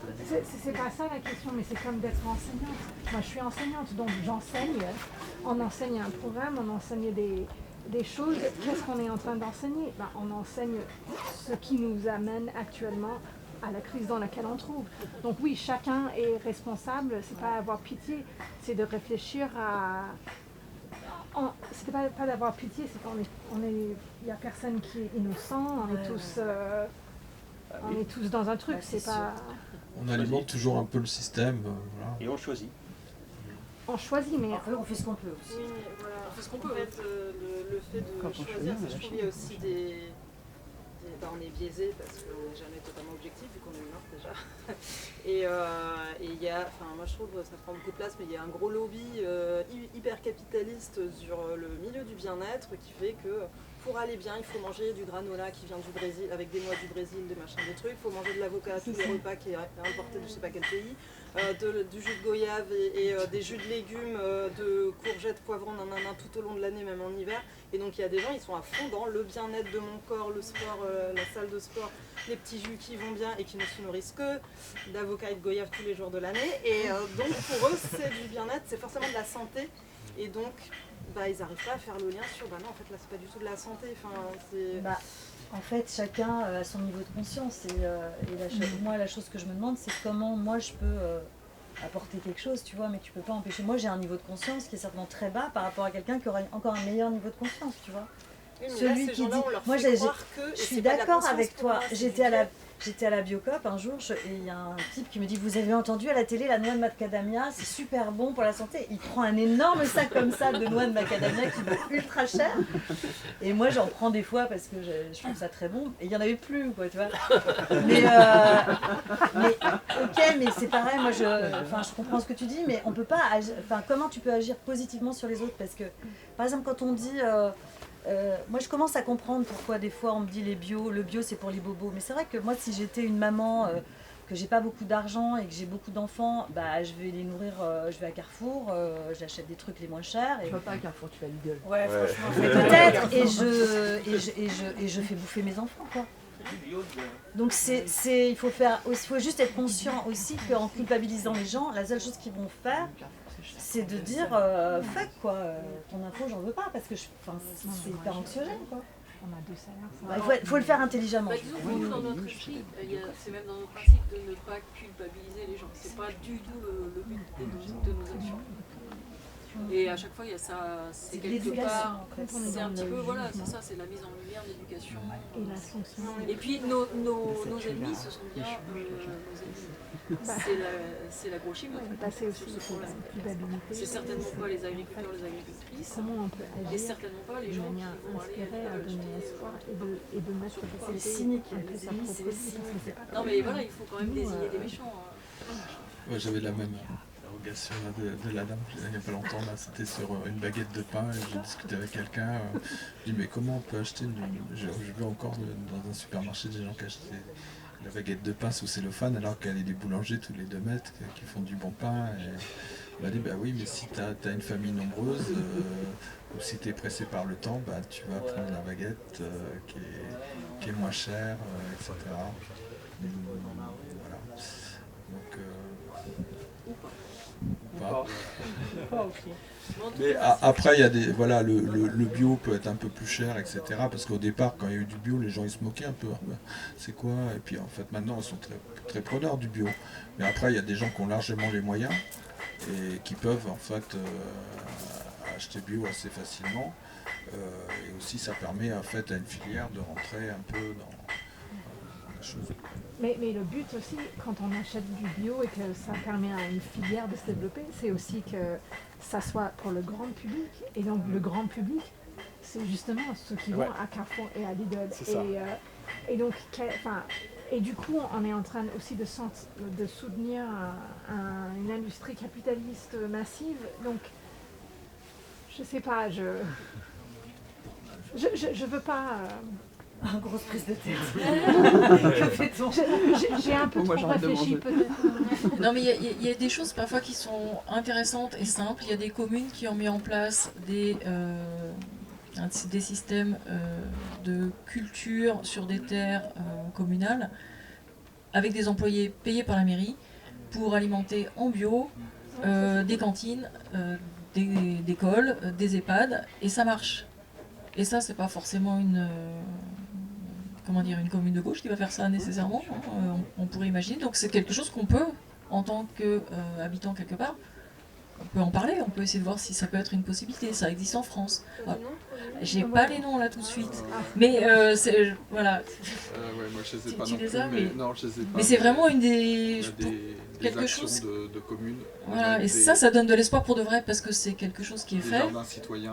C'est pas ça la question, mais c'est comme d'être enseignante. Moi je suis enseignante, donc j'enseigne. On enseigne un programme, on enseigne des choses. Qu'est-ce qu'on est en train d'enseigner? On enseigne ce qui nous amène actuellement à la crise dans laquelle on trouve. Donc oui, chacun est responsable, c'est pas avoir pitié, c'est de réfléchir à... C'est pas d'avoir pitié, c'est il n'y a personne qui est innocent, on est tous dans un truc, c'est pas... On alimente toujours un peu le système. Voilà. Et on choisit. On choisit, mais on fait ce qu'on peut aussi. Oui, mais voilà. On fait ce qu'on peut. En fait, le fait de choisir, je trouve qu'il y a aussi on est biaisé parce qu'on n'est jamais totalement objectif vu qu'on est humain déjà. Et il y a, moi je trouve, ça prend beaucoup de place, mais il y a un gros lobby hyper capitaliste sur le milieu du bien-être qui fait que pour aller bien, il faut manger du granola qui vient du Brésil, avec des noix du Brésil, des machins, des trucs. Il faut manger de l'avocat à tous les repas qui est importé de je sais pas quel pays. Du jus de goyave et des jus de légumes, de courgettes, poivrons, tout au long de l'année, même en hiver. Et donc il y a des gens, ils sont à fond dans le bien-être de mon corps, le sport, la salle de sport, les petits jus qui vont bien et qui ne se nourrissent que d'avocat et de goyave tous les jours de l'année. Et donc pour eux, c'est du bien-être, c'est forcément de la santé. Et donc, ils n'arrivent pas à faire le lien sur, non, en fait, là, c'est pas du tout de la santé. En fait, chacun a son niveau de conscience. Moi, la chose que je me demande, c'est comment moi je peux apporter quelque chose, tu vois, mais tu peux pas empêcher. Moi, j'ai un niveau de conscience qui est certainement très bas par rapport à quelqu'un qui aurait encore un meilleur niveau de conscience, tu vois. Oui, Celui qui dit, moi, je suis d'accord avec toi. J'étais à la Biocop un jour et il y a un type qui me dit, vous avez entendu à la télé la noix de macadamia, c'est super bon pour la santé. Il prend un énorme sac comme ça de noix de macadamia qui vaut ultra cher. Et moi j'en prends des fois parce que je trouve ça très bon. Et il n'y en avait plus, quoi, tu vois. Mais ok, mais c'est pareil, moi je comprends ce que tu dis, mais on peut pas comment tu peux agir positivement sur les autres? Parce que, par exemple, quand on dit... moi je commence à comprendre pourquoi des fois on me dit le bio c'est pour les bobos, mais c'est vrai que moi si j'étais une maman que j'ai pas beaucoup d'argent et que j'ai beaucoup d'enfants, je vais les nourrir, je vais à Carrefour, j'achète des trucs les moins chers. Tu vas pas à Carrefour, tu vas à Lidl. Ouais, franchement, peut-être, et je fais bouffer mes enfants, quoi. Donc il faut juste être conscient aussi qu'en culpabilisant les gens, la seule chose qu'ils vont faire, c'est de dire fuck quoi, ton info j'en veux pas parce que c'est hyper anxiogène quoi. On a 2 salaires. Il faut le faire intelligemment. Disons que nous, dans notre esprit, c'est même dans notre principe de ne pas culpabiliser les gens. C'est pas du tout le but de nos actions. Et à chaque fois, il y a ça, c'est quelque part, c'est un petit peu, voilà, c'est ça, c'est la mise en lumière, l'éducation. Et puis nos ennemis, ce sont bien nos ennemis. C'est l'agrochimie. C'est certainement pas les agriculteurs, les agricultrices. Comment on peut agir et certainement pas les gens qui vont inspirer à donner espoir et de mettre c'est cynique. Non mais voilà, il faut quand même désigner des méchants. Ouais, j'avais la même interrogation de la dame il n'y a pas longtemps, là, c'était sur une baguette de pain, et j'ai discuté avec quelqu'un, je dis mais comment on peut acheter je vais encore dans un supermarché des gens qui achètent la baguette de pain sous cellophane alors qu'il y a des boulangers tous les 2 mètres qui font du bon pain. Et on m'a dit bah oui mais si tu as une famille nombreuse ou si tu es pressé par le temps, bah, tu vas prendre la baguette qui est moins chère, etc. Voilà. Donc mais après il y a des voilà le bio peut être un peu plus cher, etc. Parce qu'au départ quand il y a eu du bio les gens ils se moquaient un peu, c'est quoi, et puis en fait maintenant ils sont très, très preneurs du bio, mais après il y a des gens qui ont largement les moyens et qui peuvent en fait acheter bio assez facilement, et aussi ça permet en fait à une filière de rentrer un peu dans la chose. Mais le but aussi, quand on achète du bio et que ça permet à une filière de se développer, c'est aussi que ça soit pour le grand public. Et donc le grand public, c'est justement ceux qui vont à Carrefour et à Lidl. Et donc, et du coup, on est en train aussi de soutenir une industrie capitaliste massive. Donc, je sais pas, je veux pas... grosse prise de tête. J'ai un peu trop réfléchi peut-être. Non mais il y a des choses parfois qui sont intéressantes et simples. Il y a des communes qui ont mis en place des systèmes de culture sur des terres communales avec des employés payés par la mairie pour alimenter en bio des cantines, des écoles, des EHPAD, et ça marche. Et ça, c'est pas forcément une commune de gauche qui va faire ça nécessairement, on pourrait imaginer. Donc c'est quelque chose qu'on peut, en tant qu'habitant quelque part, on peut en parler, on peut essayer de voir si ça peut être une possibilité. Ça existe en France. J'ai pas les noms là tout de suite, mais c'est voilà. Ouais, moi je les ai pas Tu non les plus, as, mais non, je les ai pas. Mais c'est vraiment une des quelque chose de communes. Voilà, et ça donne de l'espoir pour de vrai parce que c'est quelque chose qui est fait.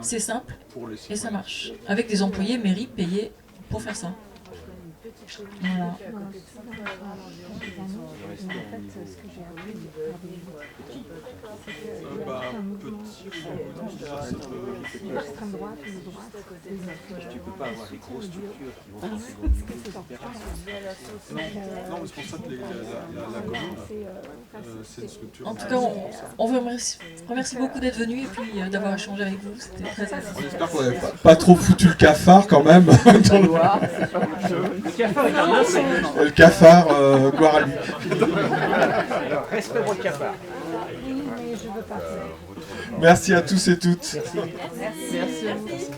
C'est simple et ça marche. Avec des employés mairie payés pour faire ça. Voilà. L'extrême droite ou le droite. Tu peux pas avoir des grosses structures qui vont penser Non, mais c'est pour ça que la commune, c'est une structure. En tout cas, on vous remercie beaucoup d'être venu et puis d'avoir échangé avec vous. C'était très intéressant. On espère qu'on n'avait pas trop foutu le cafard quand même. Le cafard est un insecte. Le cafard Guarani. Alors, respect pour le cafard. Oui, mais je veux pas. Merci à tous et toutes. Merci. Merci.